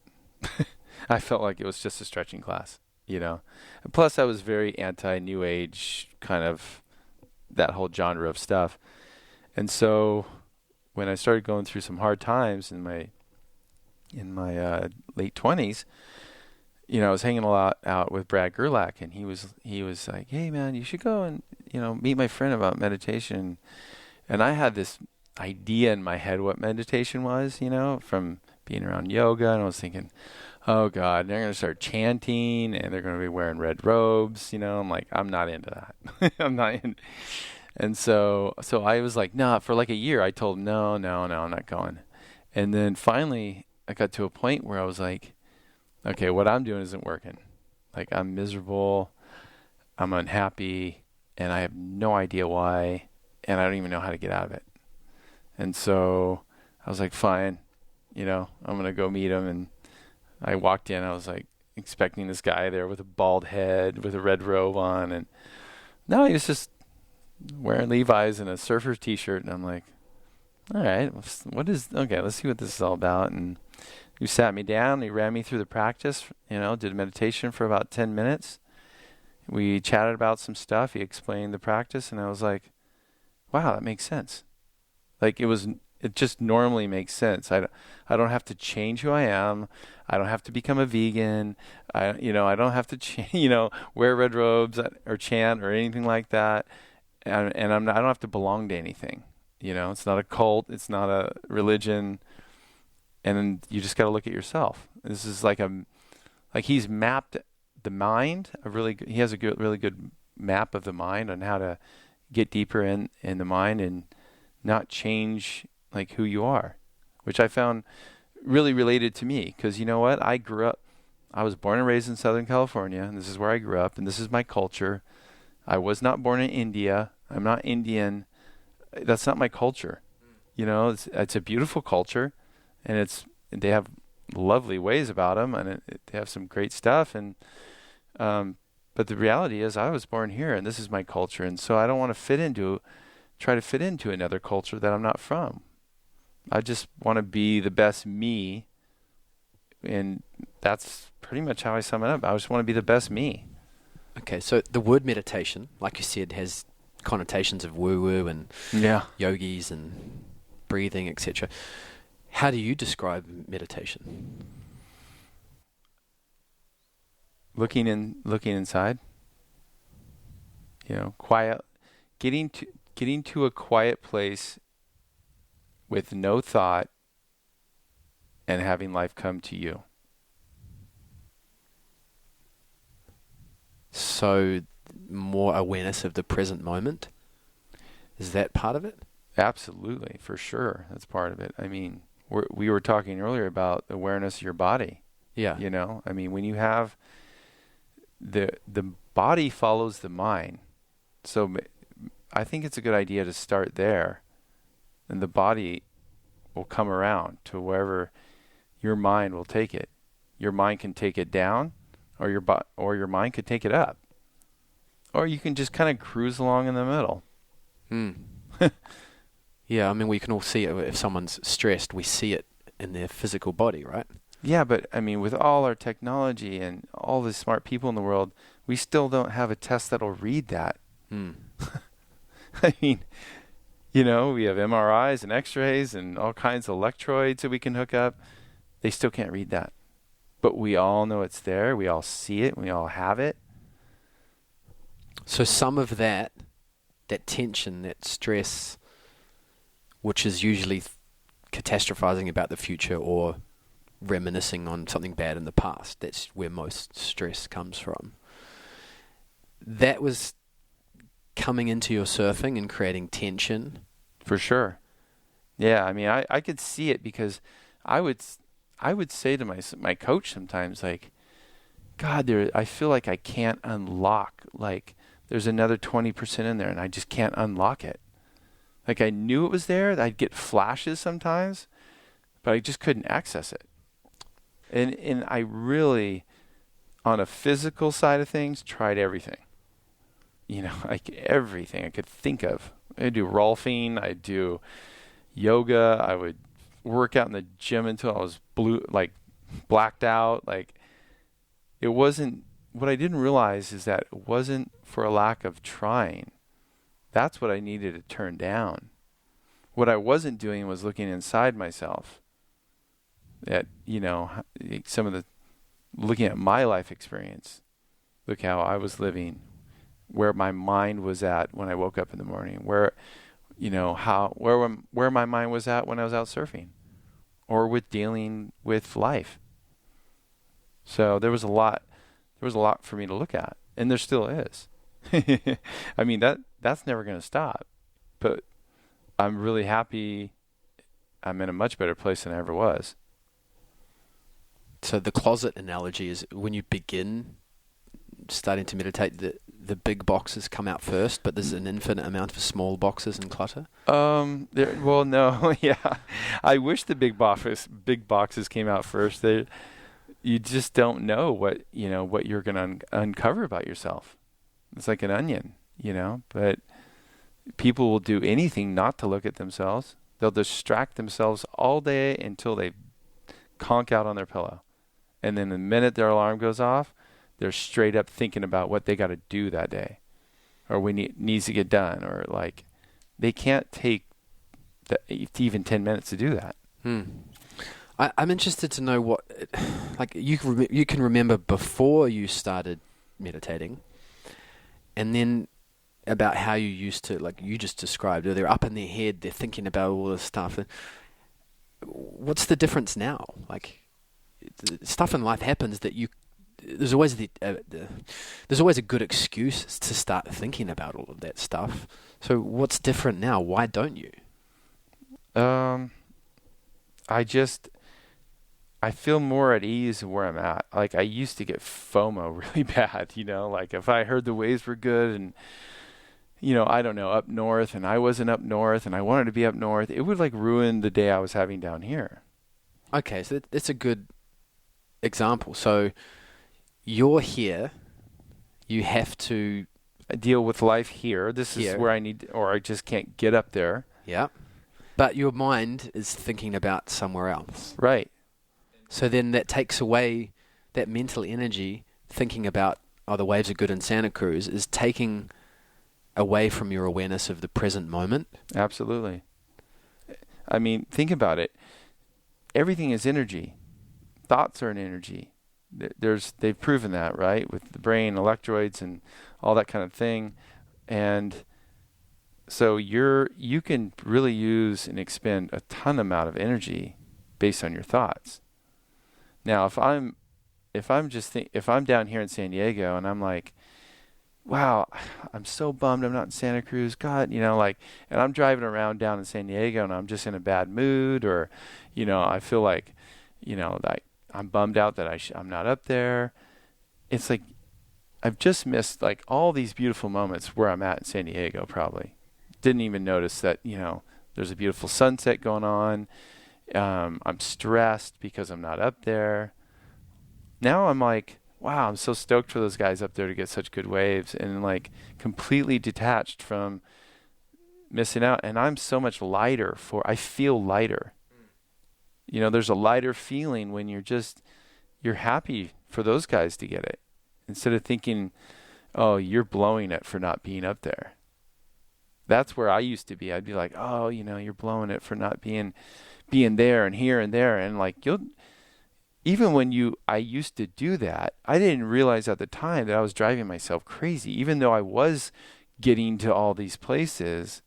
I felt like it was just a stretching class, you know. And plus, I was very anti-New Age, kind of that whole genre of stuff. And so when I started going through some hard times in my late 20s, you know, I was hanging a lot out with Brad Gerlach, and he was like, "Hey, man, you should go and, you know, meet my friend about meditation." And I had this idea in my head what meditation was, you know, from being around yoga, and I was thinking, oh God, they're going to start chanting and they're going to be wearing red robes, you know. I'm like, I'm not into that. I'm not in. And so I was like, nah, for like a year I told him, no, I'm not going. And then finally I got to a point where I was like, okay, what I'm doing isn't working. Like, I'm miserable, I'm unhappy, and I have no idea why, and I don't even know how to get out of it. And so I was like, fine, you know, I'm going to go meet him. And I walked in, I was like expecting this guy there with a bald head, with a red robe on. And no, he was just wearing Levi's and a surfer t-shirt. And I'm like, all right, okay, let's see what this is all about. And he sat me down, he ran me through the practice, you know, did meditation for about 10 minutes. We chatted about some stuff. He explained the practice, and I was like, wow, that makes sense. Like, it just normally makes sense. I don't have to change who I am. I don't have to become a vegan. I don't have to, wear red robes or chant or anything like that. And I don't have to belong to anything. You know, it's not a cult. It's not a religion. And then you just got to look at yourself. This is like he's mapped the mind. He has a really good map of the mind on how to get deeper in the mind and not change like who you are, which I found really related to me. Because you know what? I was born and raised in Southern California, and this is where I grew up, and this is my culture. I was not born in India. I'm not Indian. That's not my culture. You know, it's a beautiful culture, and they have lovely ways about them, and they have some great stuff. And but the reality is, I was born here, and this is my culture, and so I don't want to try to fit into another culture that I'm not from. I just want to be the best me, and that's pretty much how I sum it up. I just want to be the best me. Okay, so the word meditation, like you said, has connotations of woo-woo and yogis and breathing, etc. How do you describe meditation? Looking inside. You know, quiet, getting to a quiet place with no thought and having life come to you. So more awareness of the present moment? Is that part of it? Absolutely, for sure. That's part of it. I mean, we were talking earlier about awareness of your body. Yeah. You know, I mean, when you have the body follows the mind. So I think it's a good idea to start there, and the body will come around to wherever your mind will take it. Your mind can take it down, or your mind could take it up, or you can just kind of cruise along in the middle. Yeah, I mean, we can all see it. If someone's stressed, we see it in their physical body, right? Yeah, but I mean, with all our technology and all the smart people in the world, we still don't have a test that'll read that. I mean, you know, we have MRIs and X-rays and all kinds of electrodes that we can hook up. They still can't read that. But we all know it's there. We all see it. We all have it. So some of that tension, that stress, which is usually catastrophizing about the future or reminiscing on something bad in the past, that's where most stress comes from. That was coming into your surfing and creating tension. For sure. Yeah, I mean, I could see it because I would I would say to my coach sometimes, like, God, I feel like I can't unlock, like, there's another 20% in there and I just can't unlock it. Like, I knew it was there. I'd get flashes sometimes, but I just couldn't access it. And I really, on a physical side of things, tried everything. You know, like everything I could think of. I'd do rolfing, I'd do yoga, I would work out in the gym until I was blacked out. Like, it wasn't, what I didn't realize is that it wasn't for a lack of trying. That's what I needed to turn down. What I wasn't doing was looking inside myself at, you know, looking at my life experience. Look how I was living, where my mind was at when I woke up in the morning, where my mind was at when I was out surfing or with dealing with life. So there was a lot for me to look at, and there still is. I mean, that's never going to stop, but I'm really happy. I'm in a much better place than I ever was. So the closet analogy is when you begin starting to meditate, the big boxes come out first, but there's an infinite amount of small boxes and clutter. Well, no, yeah. I wish the big boxes came out first. You just don't know what you're going to uncover about yourself. It's like an onion, but people will do anything not to look at themselves. They'll distract themselves all day until they conk out on their pillow. And then the minute their alarm goes off, they're straight up thinking about what they got to do that day or needs to get done, or like they can't take even 10 minutes to do that. I'm interested to know what, like you can remember before you started meditating, and then about how you used to, like you just described, or they're up in their head, they're thinking about all this stuff. What's the difference now? Like, stuff in life happens that there's always there's always a good excuse to start thinking about all of that stuff. So what's different now? Why don't you? I feel more at ease where I'm at. Like, I used to get FOMO really bad, like if I heard the waves were good and, I don't know, up north, and I wasn't up north and I wanted to be up north, it would like ruin the day I was having down here. Okay, so that's a good example. So you're here, you have to deal with life here. This is where I just can't get up there. Yeah. But your mind is thinking about somewhere else. Right. So then that takes away that mental energy, thinking about, the waves are good in Santa Cruz, is taking away from your awareness of the present moment. Absolutely. I mean, think about it. Everything is energy. Thoughts are an energy. They've proven that, right? With the brain, electrodes, and all that kind of thing. And so you can really use and expend a ton amount of energy based on your thoughts. Now, if I'm down here in San Diego and I'm like, wow, I'm so bummed I'm not in Santa Cruz, God, and I'm driving around down in San Diego and I'm just in a bad mood, or, I feel like, like I'm bummed out that I'm not up there. It's like I've just missed like all these beautiful moments where I'm at in San Diego. Probably didn't even notice that, there's a beautiful sunset going on. I'm stressed because I'm not up there. Now I'm like, wow, I'm so stoked for those guys up there to get such good waves, and like completely detached from missing out. And I'm so much lighter I feel lighter. There's a lighter feeling when you're happy for those guys to get it, instead of thinking, oh, you're blowing it for not being up there. That's where I used to be. I'd be like, oh, you're blowing it for not being there and here and there. And like, I used to do that, I didn't realize at the time that I was driving myself crazy. Even though I was getting to all these places,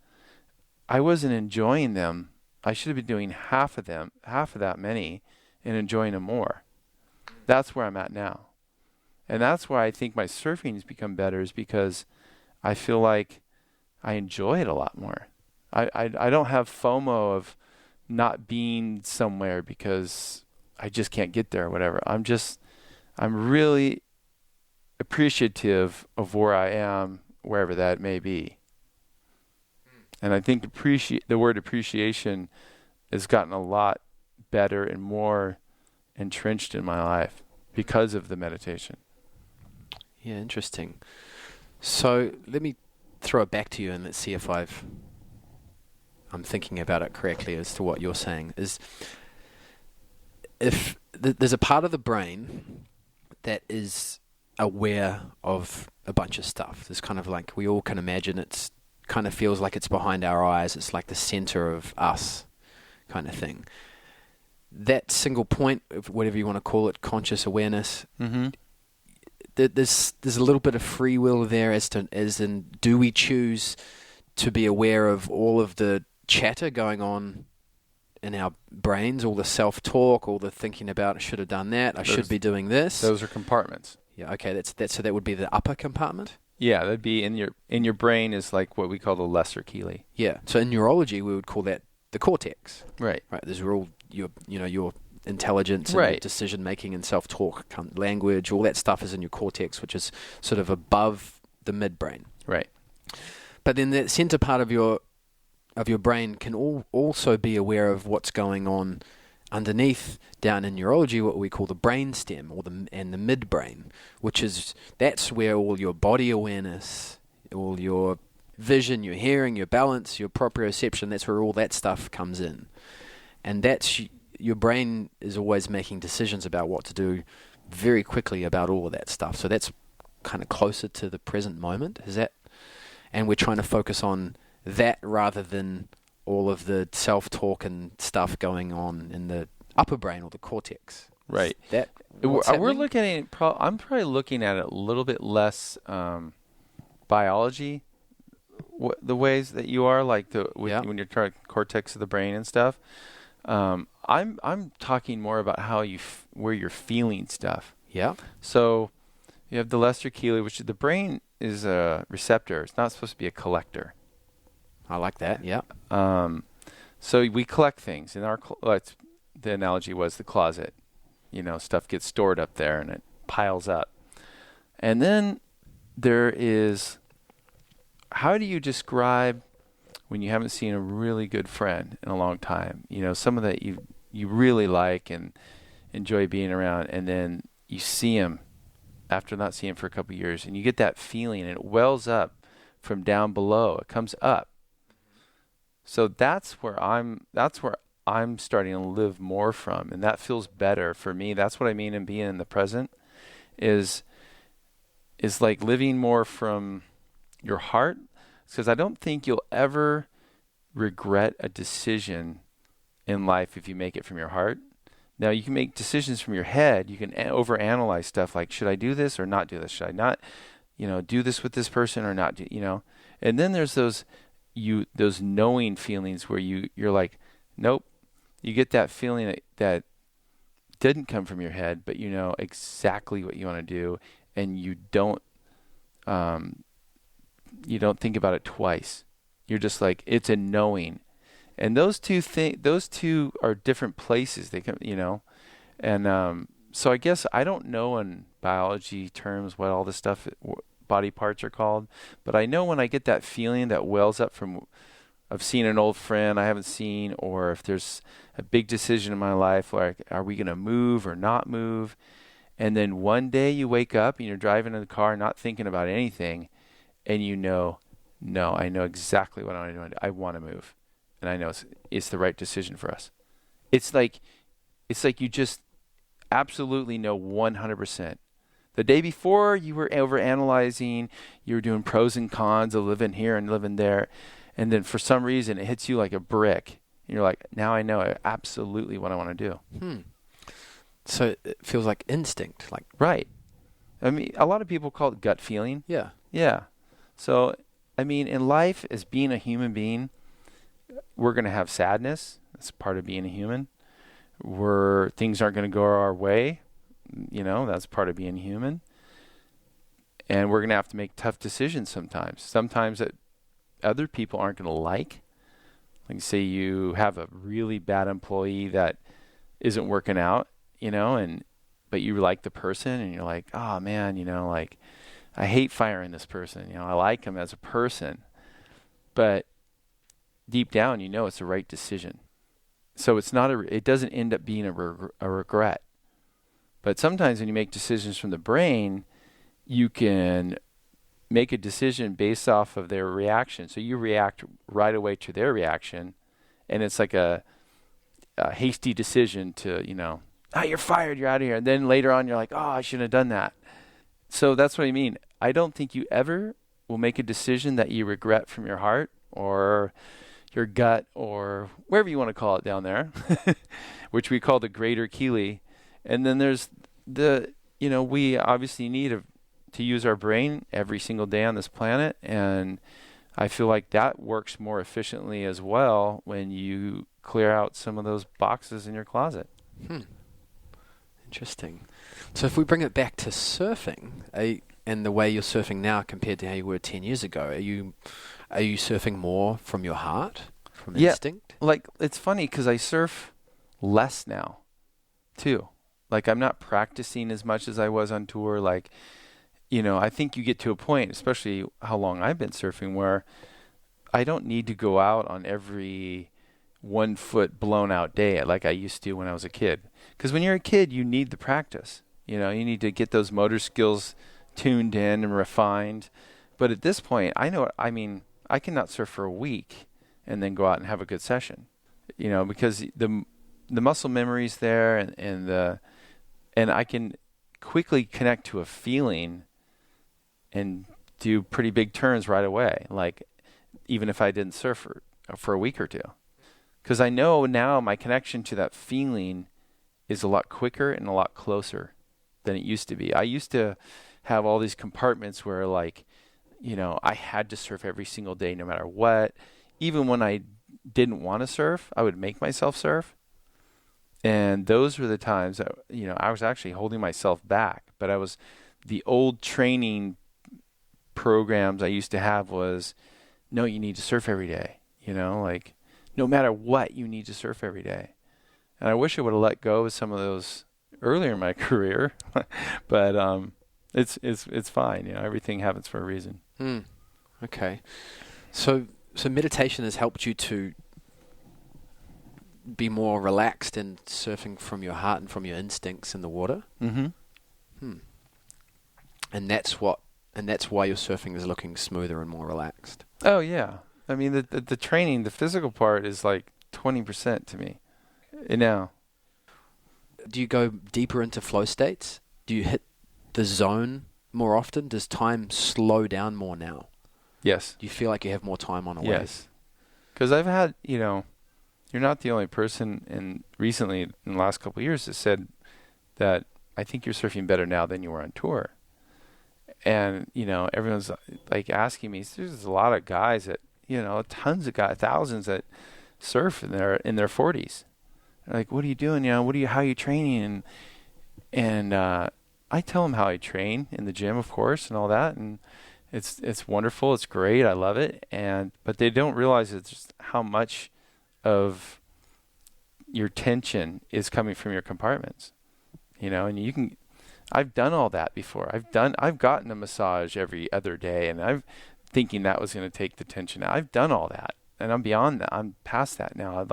I wasn't enjoying them. I should have been doing half of that many, and enjoying them more. That's where I'm at now. And that's why I think my surfing has become better, is because I feel like I enjoy it a lot more. I don't have FOMO of not being somewhere because just can't get there or whatever. I'm really appreciative of where I am, wherever that may be. And I think the word appreciation has gotten a lot better and more entrenched in my life because of the meditation. Yeah, interesting. So let me throw it back to you and let's see if I'm thinking about it correctly as to what you're saying. Is if there's a part of the brain that is aware of a bunch of stuff. There's kind of like, we all can imagine it's kind of feels like it's behind our eyes. It's like the center of us kind of thing. That single point, whatever you want to call it, conscious awareness, there's a little bit of free will there as in, do we choose to be aware of all of the chatter going on in our brains, all the self-talk, all the thinking about, I should have done that, I should be doing this. Those are compartments. Yeah, okay, that's so that would be the upper compartment? Yeah, that'd be in your brain is like what we call the lesser Kelee. Yeah, so in neurology we would call that the cortex. Right. Right, there's all your intelligence and your decision making and self-talk, language, all that stuff is in your cortex, which is sort of above the midbrain. Right. But then the center part of your brain can also be aware of what's going on underneath, down in neurology, what we call the brainstem and the midbrain, that's where all your body awareness, all your vision, your hearing, your balance, your proprioception, that's where all that stuff comes in. And that's your brain is always making decisions about what to do very quickly about all of that stuff. So that's kind of closer to the present moment. Is that? And we're trying to focus on that rather than all of the self-talk and stuff going on in the upper brain or the cortex. Right. We're looking at it, I'm probably looking at it a little bit less biology, the ways that you are, like when you're trying cortex of the brain and stuff. I'm talking more about how where you're feeling stuff. Yeah. So you have the lesser Kelee, which the brain is a receptor. It's not supposed to be a collector. I like that. Yeah. So we collect things in our. The analogy was the closet. Stuff gets stored up there and it piles up. And then there is. How do you describe when you haven't seen a really good friend in a long time? Someone that you really like and enjoy being around, and then you see him after not seeing him for a couple of years, and you get that feeling, and it wells up from down below. It comes up. So that's where I'm starting to live more from, and that feels better for me. That's what I mean in being in the present is like living more from your heart, because I don't think you'll ever regret a decision in life if you make it from your heart. Now, you can make decisions from your head. You can overanalyze stuff like, should I do this or not do this? Should I not, do this with this person or not do, And then there's those knowing feelings where you're like, nope. You get that feeling that didn't come from your head, but you know exactly what you want to do, and you don't think about it twice. You're just like, it's a knowing. And those two are different places. They can, and so I guess I don't know in biology terms what all this stuff, body parts are called, but I know when I get that feeling that wells up from, I've seen an old friend I haven't seen, or if there's a big decision in my life, like are we going to move or not move? And then one day you wake up and you're driving in the car, not thinking about anything, and no, I know exactly what I want to do. I want to move. And I know it's the right decision for us. It's like you just absolutely know 100%. The day before, you were overanalyzing, you were doing pros and cons of living here and living there, and then for some reason it hits you like a brick, and you're like, now I know absolutely what I want to do. So it feels like instinct, like right. I mean, a lot of people call it gut feeling. Yeah. Yeah. So, I mean, in life, as being a human being, we're going to have sadness. That's part of being a human. Things aren't going to go our way. That's part of being human. And we're going to have to make tough decisions sometimes. Sometimes that other people aren't going to like. Like say you have a really bad employee that isn't working out. but you like the person and you're like, oh man, like I hate firing this person. I like him as a person, but deep down, it's the right decision. So it doesn't end up being a regret. But sometimes when you make decisions from the brain, you can make a decision based off of their reaction. So you react right away to their reaction, and it's like a hasty decision to, you're fired, you're out of here. And then later on, you're like, oh, I shouldn't have done that. So that's what I mean. I don't think you ever will make a decision that you regret from your heart or your gut or wherever you want to call it down there, which we call the greater Kelee. And then there's we obviously need to use our brain every single day on this planet. And I feel like that works more efficiently as well when you clear out some of those boxes in your closet. Interesting. So if we bring it back to surfing, and the way you're surfing now compared to how you were 10 years ago, are you surfing more from your heart, from instinct? Like, it's funny because I surf less now, too. Like, I'm not practicing as much as I was on tour. Like, I think you get to a point, especially how long I've been surfing, where I don't need to go out on every 1 foot blown out day like I used to when I was a kid. Because when you're a kid, you need the practice. You need to get those motor skills tuned in and refined. But at this point, I cannot surf for a week and then go out and have a good session. Because the muscle memory's there and I can quickly connect to a feeling and do pretty big turns right away. Like, even if I didn't surf for a week or two. Because I know now my connection to that feeling is a lot quicker and a lot closer than it used to be. I used to have all these compartments where, like, I had to surf every single day no matter what. Even when I didn't want to surf, I would make myself surf. And those were the times that, I was actually holding myself back. But the old training programs I used to have was, no, you need to surf every day. Like, no matter what, you need to surf every day. And I wish I would have let go of some of those earlier in my career, but it's fine. Everything happens for a reason. Okay. So meditation has helped you to be more relaxed in surfing from your heart and from your instincts in the water. Mm-hmm. And that's why your surfing is looking smoother and more relaxed. Oh yeah. I mean, the training, the physical part is like 20% to me. Do you go deeper into flow states? Do you hit the zone more often? Does time slow down more now? Yes. Do you feel like you have more time on a wave? Yes. Because I've had, you're not the only person recently in the last couple of years that said that I think you're surfing better now than you were on tour. And, everyone's like asking me, there's a lot of guys that, tons of guys, thousands that surf in their 40s. They're like, what are you doing? How are you training? And I tell them how I train in the gym, of course, and all that. And it's wonderful. It's great. I love it. But they don't realize it's just how much of your tension is coming from your compartments, and I've done all that before. I've gotten a massage every other day, and I'm thinking that was going to take the tension out. I've done all that, and I'm beyond that. I'm past that now.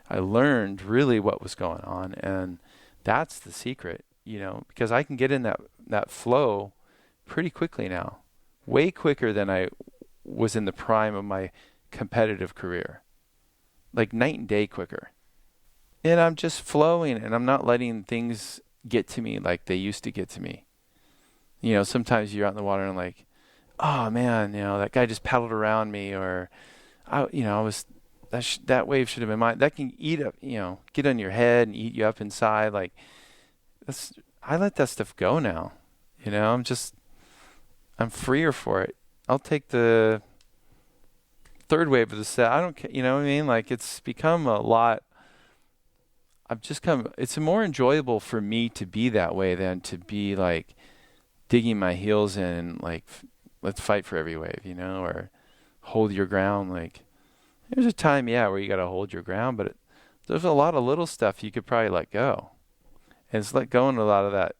I learned really what was going on, and that's the secret, because I can get in that flow pretty quickly now, way quicker than I was in the prime of my competitive career, like night and day quicker. And I'm just flowing, and I'm not letting things get to me like they used to get to me. Sometimes you're out in the water and I'm like, oh man, that guy just paddled around me, or that wave should have been mine. That can eat up, get on your head and eat you up inside. Like, I let that stuff go now. I'm freer for it. I'll take the third wave of the set. I don't care. You know what I mean? Like, it's become a lot. It's more enjoyable for me to be that way than to be like digging my heels in and like, let's fight for every wave, or hold your ground. Like, there's a time, where you got to hold your ground, but there's a lot of little stuff you could probably let go. And it's let go of a lot of that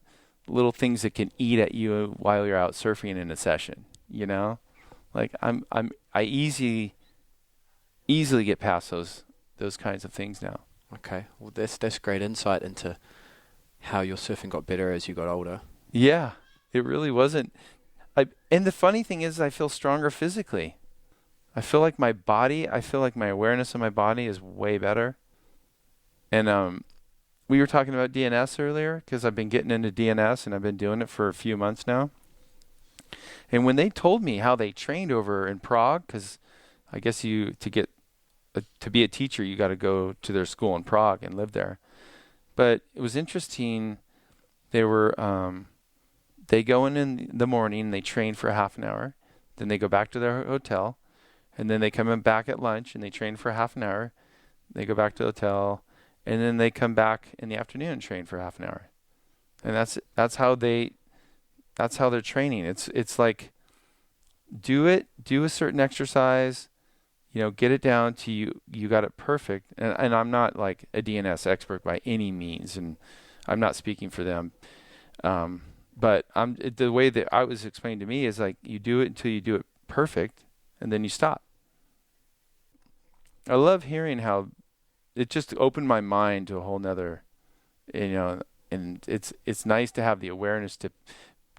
little things that can eat at you while you're out surfing in a session, you know? Like I easily get past those kinds of things now. Okay. Well, that's great insight into how your surfing got better as you got older. Yeah, it really wasn't. And the funny thing is I feel stronger physically. I feel like my awareness of my body is way better. And we were talking about DNS earlier because I've been getting into DNS and I've been doing it for a few months now. And when they told me how they trained over in Prague, because I guess to be a teacher, you got to go to their school in Prague and live there. But it was interesting. They go in the morning and they train for half an hour. Then they go back to their hotel. And then they come in back at lunch and they train for half an hour. They go back to the hotel. And then they come back in the afternoon and train for half an hour. And that's how they're training. It's like do a certain exercise, get it down to you got it perfect. And I'm not like a DNS expert by any means, and I'm not speaking for them. But the way that I was explained to me is like you do it until you do it perfect, and then you stop. I love hearing how it just opened my mind to a whole nother, and it's nice to have the awareness to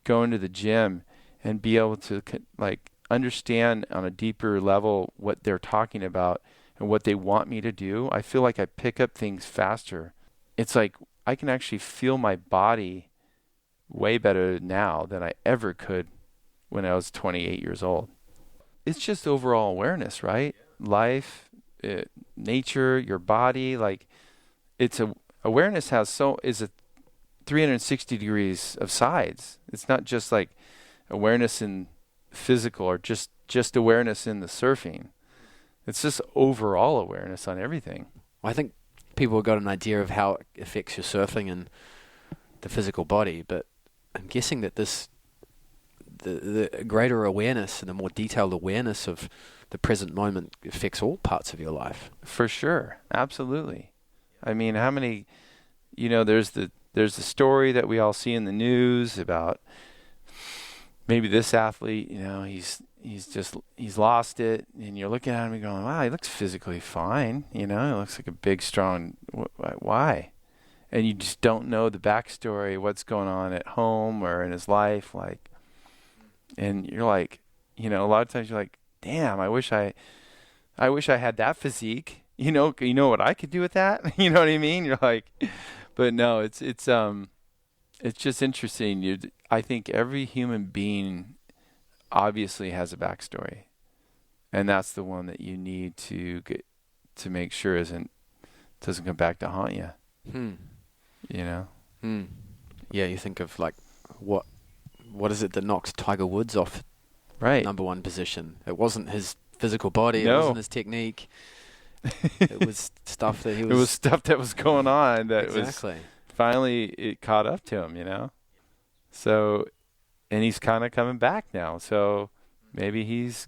go into the gym and be able to like understand on a deeper level what they're talking about and what they want me to do. I feel like I pick up things faster. It's like I can actually feel my body way better now than I ever could when I was 28 years old. It's just overall awareness, right? Life, nature, your body, like awareness is a 360 degrees of sides. It's not just like awareness in physical or just awareness in the surfing. It's just overall awareness on everything. Well, I think people have got an idea of how it affects your surfing and the physical body, but I'm guessing that the greater awareness and the more detailed awareness of the present moment affects all parts of your life. For sure. Absolutely. I mean, how many, there's the story that we all see in the news about maybe this athlete, he's lost it, and you're looking at him and going, wow, he looks physically fine. He looks like a big, strong, why? And you just don't know the backstory, what's going on at home or in his life. And you're like, a lot of times you're like, damn, I wish I had that physique. You know what I could do with that? You know what I mean? You're like, but no, it's just interesting. I think every human being obviously has a backstory, and that's the one that you need to get to make sure doesn't come back to haunt you. Yeah, you think of like what is it that knocks Tiger Woods off number one position? It wasn't his physical body. No. It wasn't his technique. It was stuff that it was stuff that was going on that exactly. was finally it caught up to him, So, and he's kind of coming back now. So maybe he's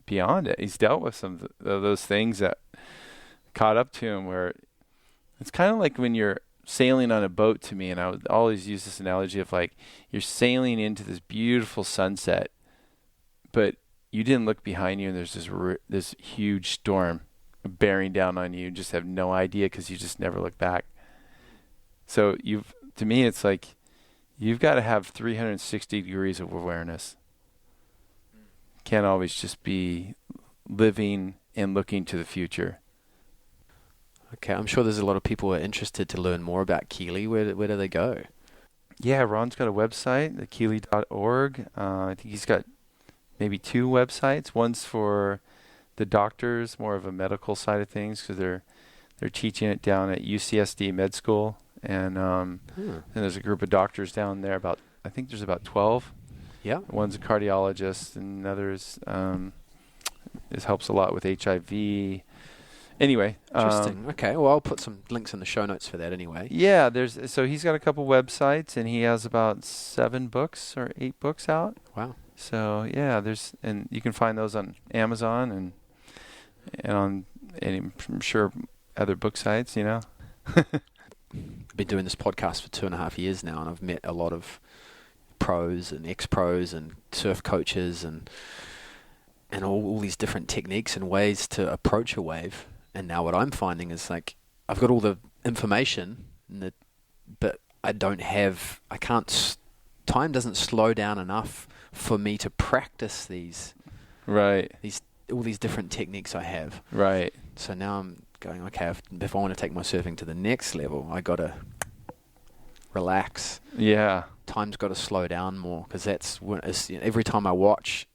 beyond it. He's dealt with some of those things that caught up to him, where it's kind of like when you're sailing on a boat to me, and I would always use this analogy of like you're sailing into this beautiful sunset, but you didn't look behind you and there's this huge storm bearing down on you. You just have no idea because you just never look back. So to me, it's like you've got to have 360 degrees of awareness. Can't always just be living and looking to the future. Okay, I'm sure there's a lot of people who are interested to learn more about Kelee. Where do they go? Yeah, Ron's got a website, thekelee.org. I think he's got maybe 2 websites. One's for the doctors, more of a medical side of things, because they're teaching it down at UCSD Med School, and there's a group of doctors down there. I think there's about 12. Yeah. One's a cardiologist, and another's this helps a lot with HIV. Anyway. Interesting. Okay. Well, I'll put some links in the show notes for that anyway. Yeah. So he's got a couple websites, and he has about 7 books or 8 books out. Wow. So yeah, and you can find those on Amazon and I'm sure other book sites, been doing this podcast for 2.5 years now, and I've met a lot of pros and ex-pros and surf coaches and all these different techniques and ways to approach a wave. And now what I'm finding is like I've got all the information, but time doesn't slow down enough for me to practice all these different techniques I have. Right. So now I'm going, okay, if I want to take my surfing to the next level, I got to relax. Yeah. Time's got to slow down more, because every time I watch,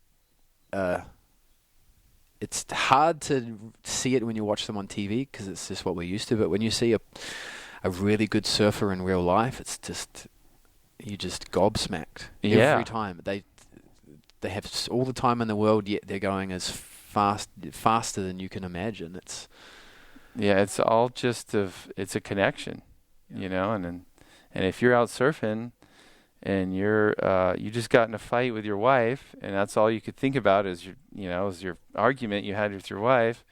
it's hard to see it when you watch them on TV because it's just what we're used to. But when you see a really good surfer in real life, it's just, you just gobsmacked every time. They have all the time in the world, yet they're going as faster than you can imagine. It's all just it's a connection, and if you're out surfing and you just got in a fight with your wife, and that's all you could think about is your argument you had with your wife,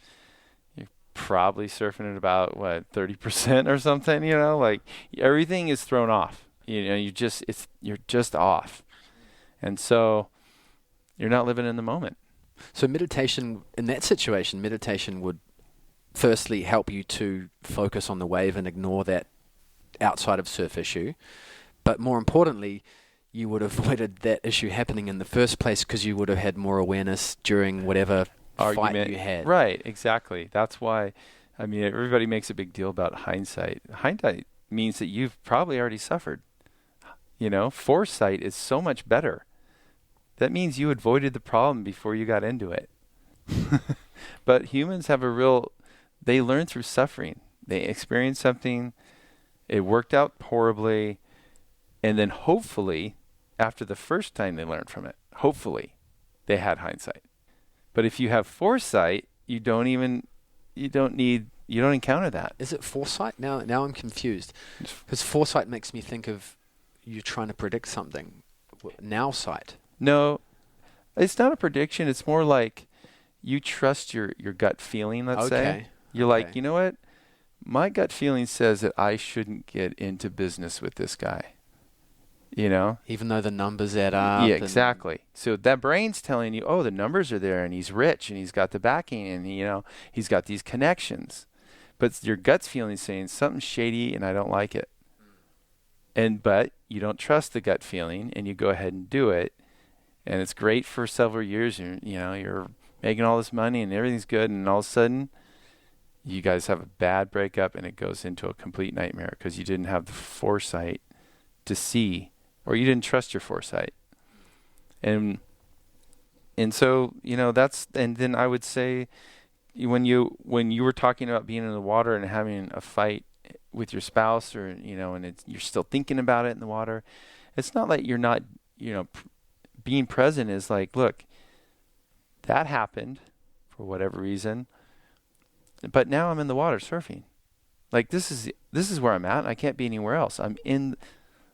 you're probably surfing at about 30% or something, like everything is thrown off. You're just off. And so you're not living in the moment. So meditation, in that situation, meditation would firstly help you to focus on the wave and ignore that outside of surf issue. But more importantly, you would have avoided that issue happening in the first place because you would have had more awareness during whatever argument fight you had. Right, exactly. That's why, everybody makes a big deal about hindsight. Hindsight means that you've probably already suffered. Foresight is so much better. That means you avoided the problem before you got into it. But humans have they learn through suffering. They experience something, it worked out horribly, and then hopefully, after the first time they learned from it, hopefully they had hindsight. But if you have foresight, you don't encounter that. Is it foresight? Now I'm confused. Because foresight makes me think of you trying to predict something. Now sight. No, it's not a prediction. It's more like you trust your gut feeling, let's say. You're like, you know what? My gut feeling says that I shouldn't get into business with this guy. Even though the numbers add up. Yeah, exactly. So that brain's telling you, the numbers are there, and he's rich, and he's got the backing, and, he's got these connections. But your gut's feeling saying something's shady, and I don't like it. But you don't trust the gut feeling, and you go ahead and do it. And it's great for several years. You're making all this money, and everything's good, and all of a sudden, you guys have a bad breakup, and it goes into a complete nightmare because you didn't have the foresight to see, or you didn't trust your foresight. And so, and then I would say when you were talking about being in the water and having a fight with your spouse, or, and you're still thinking about it in the water, it's not like you're not, being present is like, look, that happened for whatever reason, but now I'm in the water surfing. Like this is where I'm at. I can't be anywhere else.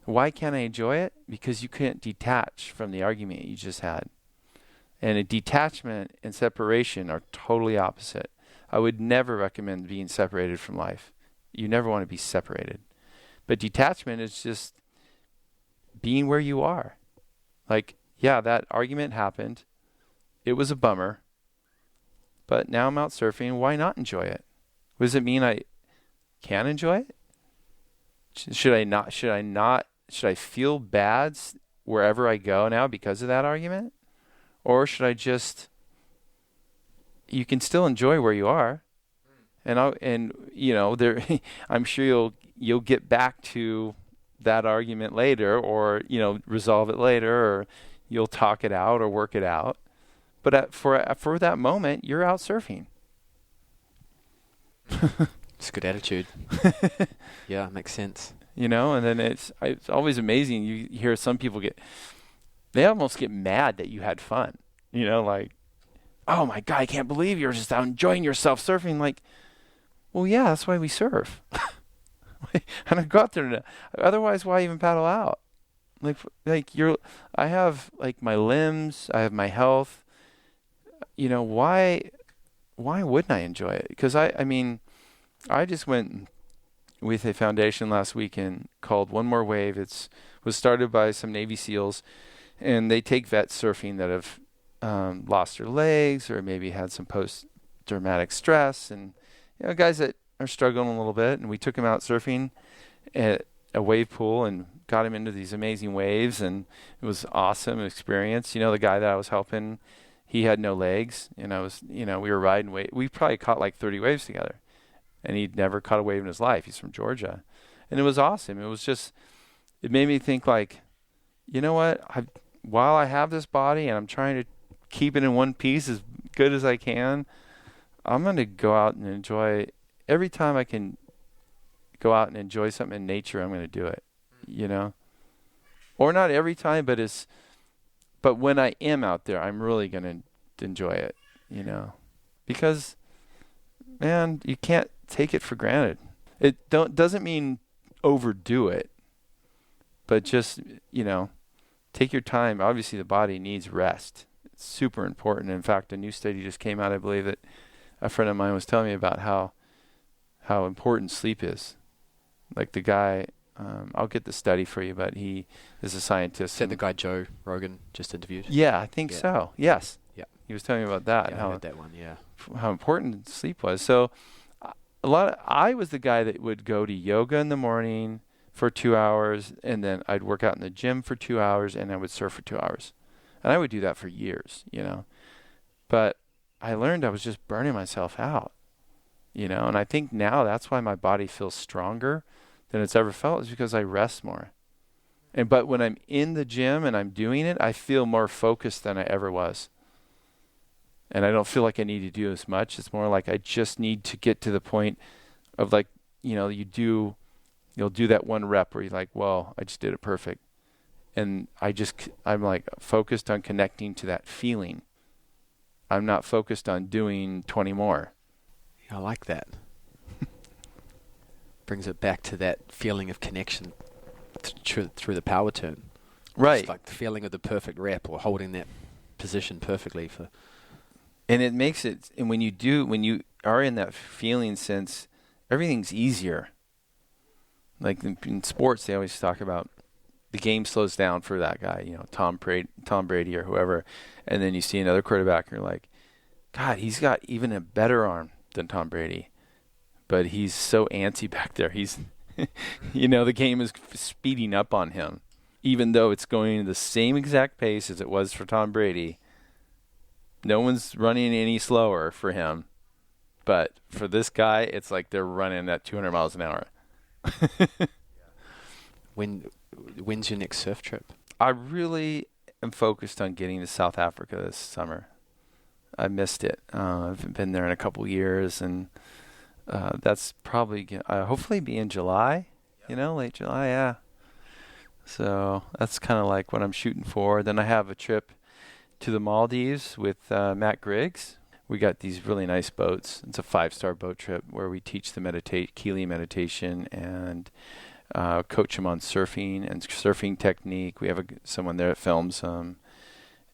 Why can't I enjoy it? Because you can't detach from the argument you just had. And a detachment and separation are totally opposite. I would never recommend being separated from life. You never want to be separated. But detachment is just being where you are. Like, yeah, that argument happened. It was a bummer. But now I'm out surfing. Why not enjoy it? What does it mean I can enjoy it? Should I feel bad wherever I go now because of that argument? Or should I just, you can still enjoy where you are. And I'm sure you'll get back to that argument later, or, resolve it later, or you'll talk it out or work it out. But for that moment, you're out surfing. It's a good attitude. Yeah, makes sense. And then it's always amazing. You hear some people they almost get mad that you had fun. Like, oh my God, I can't believe you're just out enjoying yourself surfing. Like, well, yeah, that's why we surf. And I go out there. Otherwise, why even paddle out? I have like my limbs, I have my health. Why wouldn't I enjoy it? Because I just went with a foundation last weekend called One More Wave. Was started by some Navy SEALs, and they take vets surfing that have lost their legs or maybe had some post-traumatic stress, and guys that are struggling a little bit. And we took them out surfing at a wave pool and got him into these amazing waves, and it was awesome experience. The guy that I was helping, he had no legs, and I was, we were riding we probably caught like 30 waves together, and he'd never caught a wave in his life. He's from Georgia, and it was awesome. It made me think like, what? While I have this body and I'm trying to keep it in one piece as good as I can, I'm going to go out and enjoy every time I can go out and enjoy something in nature. I'm going to do it, or not every time, but when I am out there, I'm really going to enjoy it, because man, you can't take it for granted. It doesn't mean overdo it, but just, take your time. Obviously the body needs rest. It's super important. In fact, a new study just came out, I believe, that a friend of mine was telling me about how important sleep is. Like the guy, I'll get the study for you, but he is a scientist. Is that the guy Joe Rogan just interviewed? Yeah, I think so. Yes. Yeah. He was telling me about that. Yeah, I heard that one, yeah. How important sleep was. So I was the guy that would go to yoga in the morning for 2 hours, and then I'd work out in the gym for 2 hours, and I would surf for 2 hours. And I would do that for years, But I learned I was just burning myself out, and I think now that's why my body feels stronger than it's ever felt, is because I rest more. But when I'm in the gym and I'm doing it, I feel more focused than I ever was. And I don't feel like I need to do as much. It's more like I just need to get to the point of like, you'll do that one rep where you're like, well, I just did it perfect. And I'm like focused on connecting to that feeling. I'm not focused on doing 20 more. I like that. Brings it back to that feeling of connection through the power turn. Right. It's like the feeling of the perfect rep or holding that position perfectly for. And it makes it, and when you are in that feeling sense, everything's easier. Like in sports, they always talk about the game slows down for that guy, Tom Brady or whoever. And then you see another quarterback and you're like, God, he's got even a better arm than Tom Brady. But he's so antsy back there. He's, the game is speeding up on him. Even though it's going at the same exact pace as it was for Tom Brady, no one's running any slower for him. But for this guy, it's like they're running at 200 miles an hour. When's your next surf trip? I really am focused on getting to South Africa this summer. I missed it. I haven't been there in a couple years, and that's probably hopefully be in July, late July, yeah. So that's kind of like what I'm shooting for. Then I have a trip to the Maldives with Matt Griggs. We got these really nice boats. It's a 5-star boat trip where we teach the Kelee meditation and coach them on surfing and surfing technique. We have someone there that films them,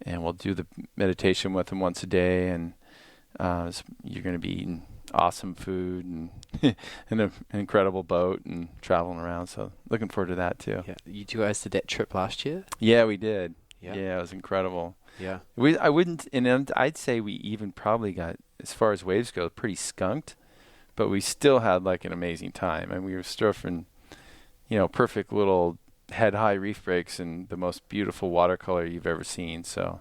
and we'll do the meditation with them once a day. And you're going to be eating awesome food and in an incredible boat and traveling around. So looking forward to that too. Yeah, you guys did that trip last year? Yeah, we did. Yeah, it was incredible. Yeah, I'd say we even probably got, as far as waves go, pretty skunked, but we still had like an amazing time. And we were surfing, perfect little head-high reef breaks and the most beautiful watercolor you've ever seen. So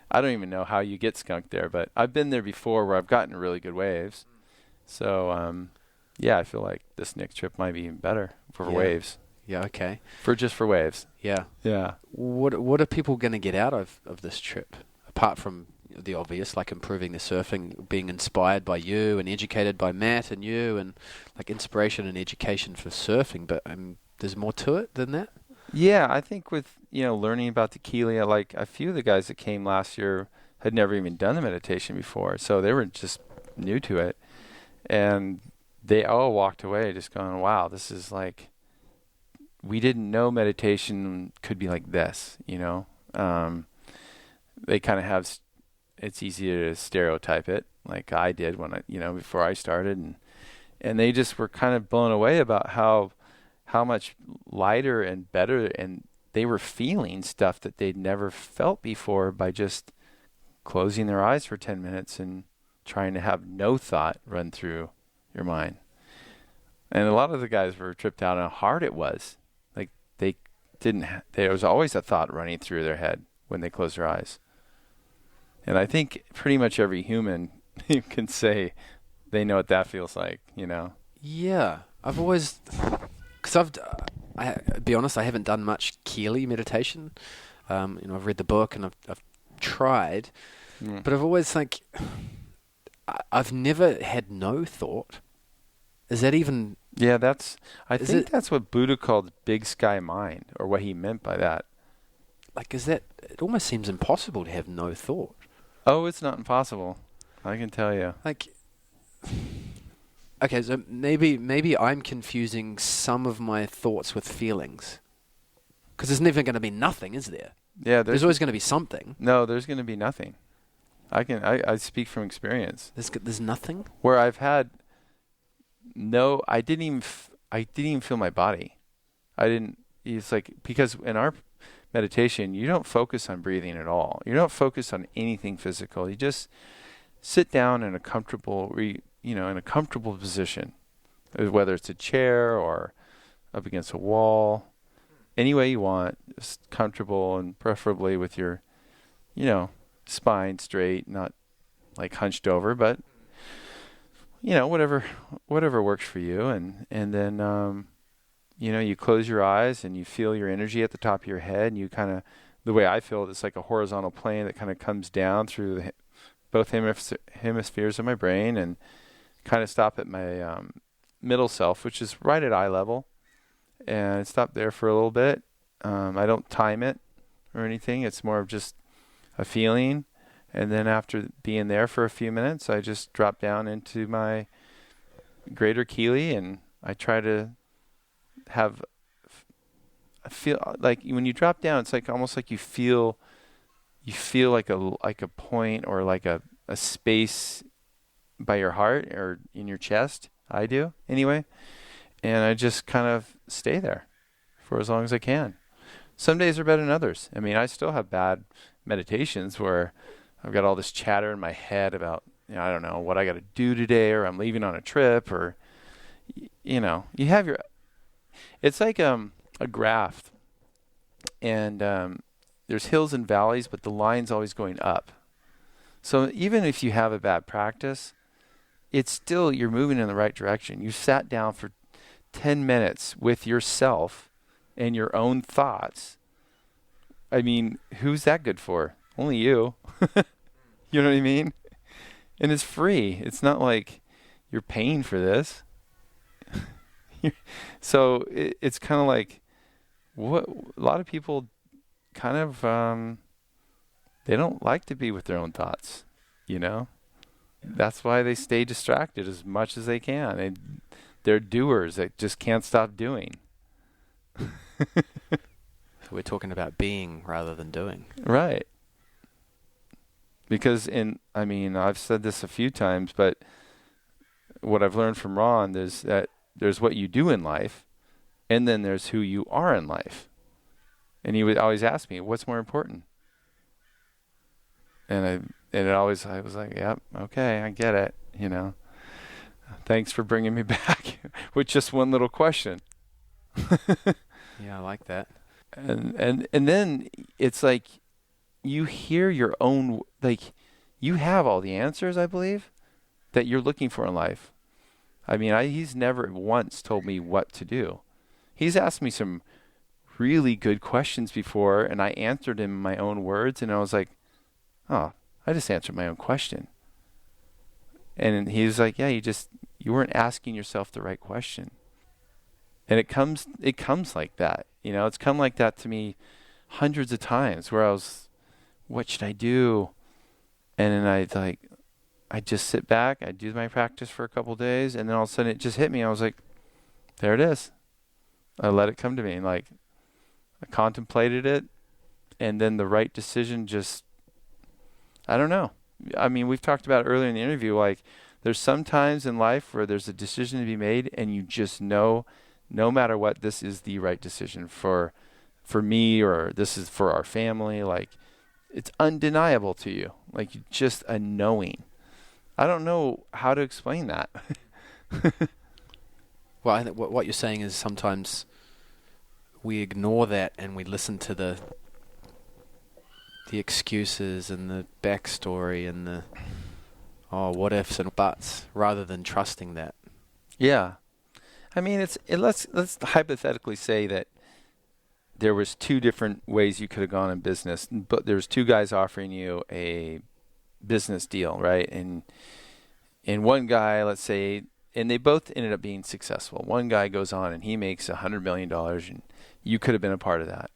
I don't even know how you get skunked there, but I've been there before where I've gotten really good waves. So, I feel like this next trip might be even better for waves. Yeah, okay. For waves. Yeah. Yeah. What are people going to get out of this trip? Apart from the obvious, like improving the surfing, being inspired by you and educated by Matt and you, and like inspiration and education for surfing. But there's more to it than that? Yeah, I think with, learning about the Kelee, like a few of the guys that came last year had never even done the meditation before. So they were just new to it. And they all walked away just going, wow, this is like, we didn't know meditation could be like this, They kind of have, it's easier to stereotype it like I did when before I started. And they just were kind of blown away about how much lighter and better, and they were feeling stuff that they'd never felt before by just closing their eyes for 10 minutes and trying to have no thought run through your mind. And a lot of the guys were tripped out on how hard it was. Like there was always a thought running through their head when they closed their eyes. And I think pretty much every human can say they know what that feels like, Yeah, I've always, because be honest, I haven't done much Kelee meditation. I've read the book and I've tried, but I've always I've never had no thought. Is that even? Yeah, I think that's what Buddha called big sky mind, or what he meant by that. It almost seems impossible to have no thought. Oh, it's not impossible. I can tell you. Okay, so maybe I'm confusing some of my thoughts with feelings. Because there's never going to be nothing, is there? Yeah, there's always going to be something. No, there's going to be nothing. I speak from experience. There's nothing? Where I've had I didn't even feel my body. It's because in our meditation, you don't focus on breathing at all. You don't focus on anything physical. You just sit down in a comfortable, in a comfortable position, whether it's a chair or up against a wall, any way you want, just comfortable, and preferably with your, spine straight, not like hunched over, but whatever works for you, and then you close your eyes and you feel your energy at the top of your head, and you kind of, the way I feel it, it's like a horizontal plane that kind of comes down through both hemispheres of my brain and kind of stop at my middle self, which is right at eye level, and stop there for a little bit. I don't time it or anything. It's more of just a feeling. And then after being there for a few minutes, I just drop down into my greater Kelee, and I try to I feel like when you drop down, it's like almost like you feel like a point or like a space by your heart or in your chest. I do anyway. And I just kind of stay there for as long as I can. Some days are better than others. I mean, I still have bad meditations where I've got all this chatter in my head about, I don't know what I got to do today, or I'm leaving on a trip, or, you have it's like a graph, and there's hills and valleys, but the line's always going up. So even if you have a bad practice, it's still, you're moving in the right direction. You sat down for 10 minutes with yourself and your own thoughts. I mean, who's that good for? Only you. You know what I mean? And it's free. It's not like you're paying for this. So it's kind of like what a lot of people kind of they don't like to be with their own thoughts, That's why they stay distracted as much as they can. They're doers that just can't stop doing. We're talking about being rather than doing. Right. Because I've said this a few times, but what I've learned from Ron is that there's what you do in life, and then there's who you are in life. And he would always ask me, what's more important? I was like, yep, okay, I get it, Thanks for bringing me back with just one little question. Yeah, I like that. And then it's like you hear your own, like you have all the answers, I believe, that you're looking for in life. I mean, he's never once told me what to do. He's asked me some really good questions before, and I answered him in my own words, and I was like, oh, I just answered my own question. And he was like, yeah, you weren't asking yourself the right question. And it comes like that. It's come like that to me hundreds of times where I was, what should I do? And then I just sit back, I do my practice for a couple of days, and then all of a sudden it just hit me. I was like, there it is. I let it come to me, and I contemplated it, and then the right decision just, I don't know. I mean, we've talked about earlier in the interview, like There's some times in life where there's a decision to be made, and you just know, no matter what, this is the right decision for me, or this is for our family. Like, it's undeniable to you. Like, just a knowing. I don't know how to explain that. Well, I think what you're saying is sometimes we ignore that and we listen to the excuses and the backstory and the what ifs and buts rather than trusting that. Yeah. I mean, let's hypothetically say that there was two different ways you could have gone in business, but there's two guys offering you a business deal, right? And one guy, let's say, and they both ended up being successful. One guy goes on and he makes $100 million, and you could have been a part of that.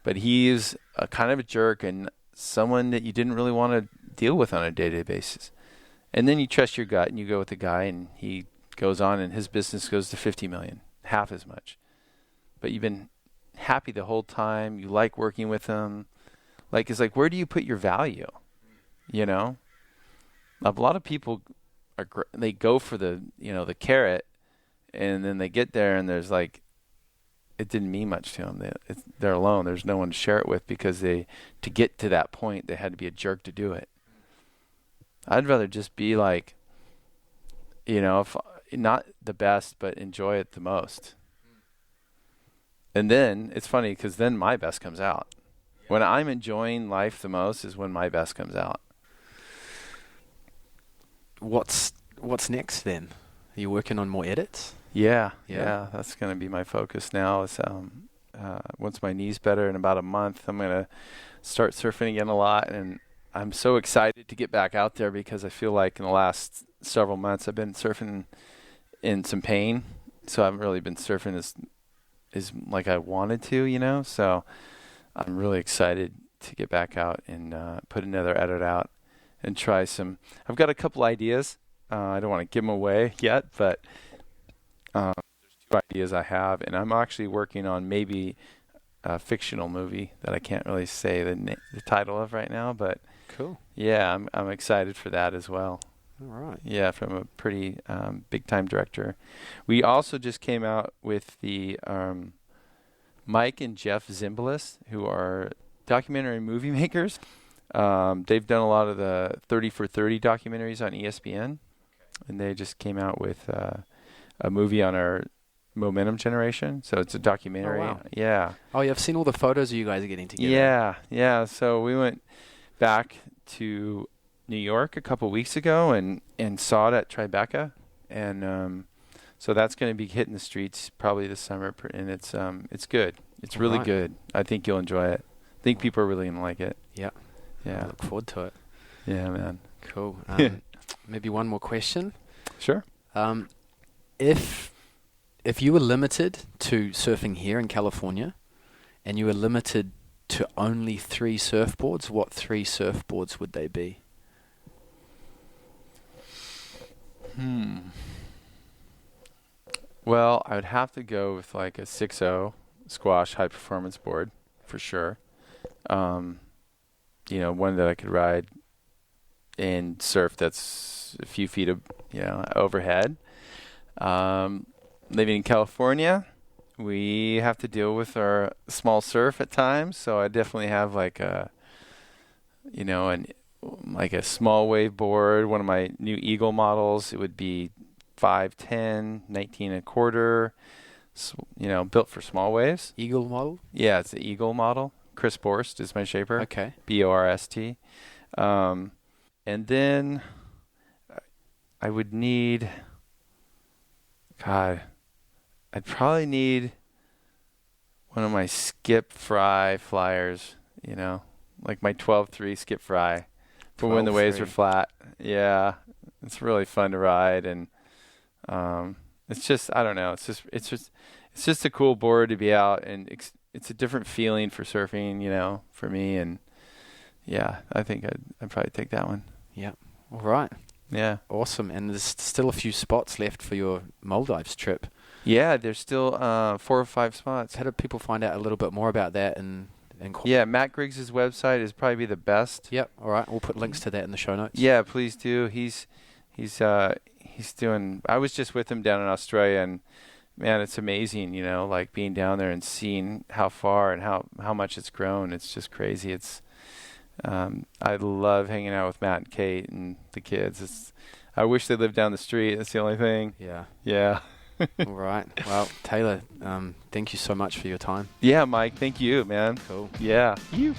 But he's a kind of a jerk and someone that you didn't really want to deal with on a day-to-day basis. And then you trust your gut and you go with the guy, and he goes on and his business goes to 50 million, half as much. But you've been happy the whole time. You like working with him. Like, it's like, where do you put your value? You know? A lot of people they go for the carrot, and then they get there and there's like, it didn't mean much to them. They're alone. There's no one to share it with, because to get to that point, they had to be a jerk to do it. I'd rather just be like, if not the best, but enjoy it the most. And then it's funny, because then my best comes out. When I'm enjoying life the most is when my best comes out. What's next then? Are you working on more edits? Yeah. That's going to be my focus now. Is once my knee's better in about a month, I'm going to start surfing again a lot, and I'm so excited to get back out there, because I feel like in the last several months I've been surfing in some pain, so I haven't really been surfing as like I wanted to, So I'm really excited to get back out and put another edit out and try some. I've got a couple ideas. I don't want to give them away yet, but there's two ideas I have, and I'm actually working on maybe a fictional movie that I can't really say the title of right now, but cool. Yeah, I'm excited for that as well. All right. Yeah, from a pretty big-time director. We also just came out with the Mike and Jeff Zimbalist, who are documentary movie makers. They've done a lot of the 30 for 30 documentaries on ESPN, and they just came out with a movie on our momentum generation. So it's a documentary. Oh, wow. Yeah. Oh, yeah, I've seen all the photos of you guys getting together. Yeah. So we went back to New York a couple weeks ago and saw it at Tribeca, and so that's going to be hitting the streets probably this summer, and it's good. It's really good. I think you'll enjoy it. I think people are really going to like it. Yeah. I look forward to it. Yeah, man. Cool. Maybe one more question. Sure. If you were limited to surfing here in California, and you were limited to only 3 surfboards, what 3 surfboards would they be? Well, I would have to go with like a 6.0 squash high performance board for sure. One that I could ride and surf that's a few feet of, overhead. Living in California, we have to deal with our small surf at times, so I definitely have like a small wave board. One of my new Eagle models, it would be 5'10", 19 and a quarter, built for small waves. Eagle model? Yeah, it's the Eagle model. Chris Borst is my shaper. Okay. Borst. And then I would need, I'd probably need one of my Skip Fry flyers, like my 12.3 Skip Fry for when the waves are flat. Yeah, it's really fun to ride, and it's just, I don't know, it's just a cool board to be out, and it's a different feeling for surfing, for me, and yeah, I think I'd probably take that one. Yeah. All right. Yeah. Awesome. And there's still a few spots left for your Maldives trip. Yeah, there's still 4 or 5 spots. How do people find out a little bit more about that? Yeah, Matt Griggs' website is probably the best. Yep. All right. We'll put links to that in the show notes. Yeah, please do. He's he's doing. I was just with him down in Australia, and man, it's amazing, like being down there and seeing how far and how much it's grown. It's just crazy. I love hanging out with Matt and Kate and the kids. I wish they lived down the street. That's the only thing. Yeah. Yeah. All right. Well, Taylor, thank you so much for your time. Yeah, Mike. Thank you, man. Cool. Yeah. You.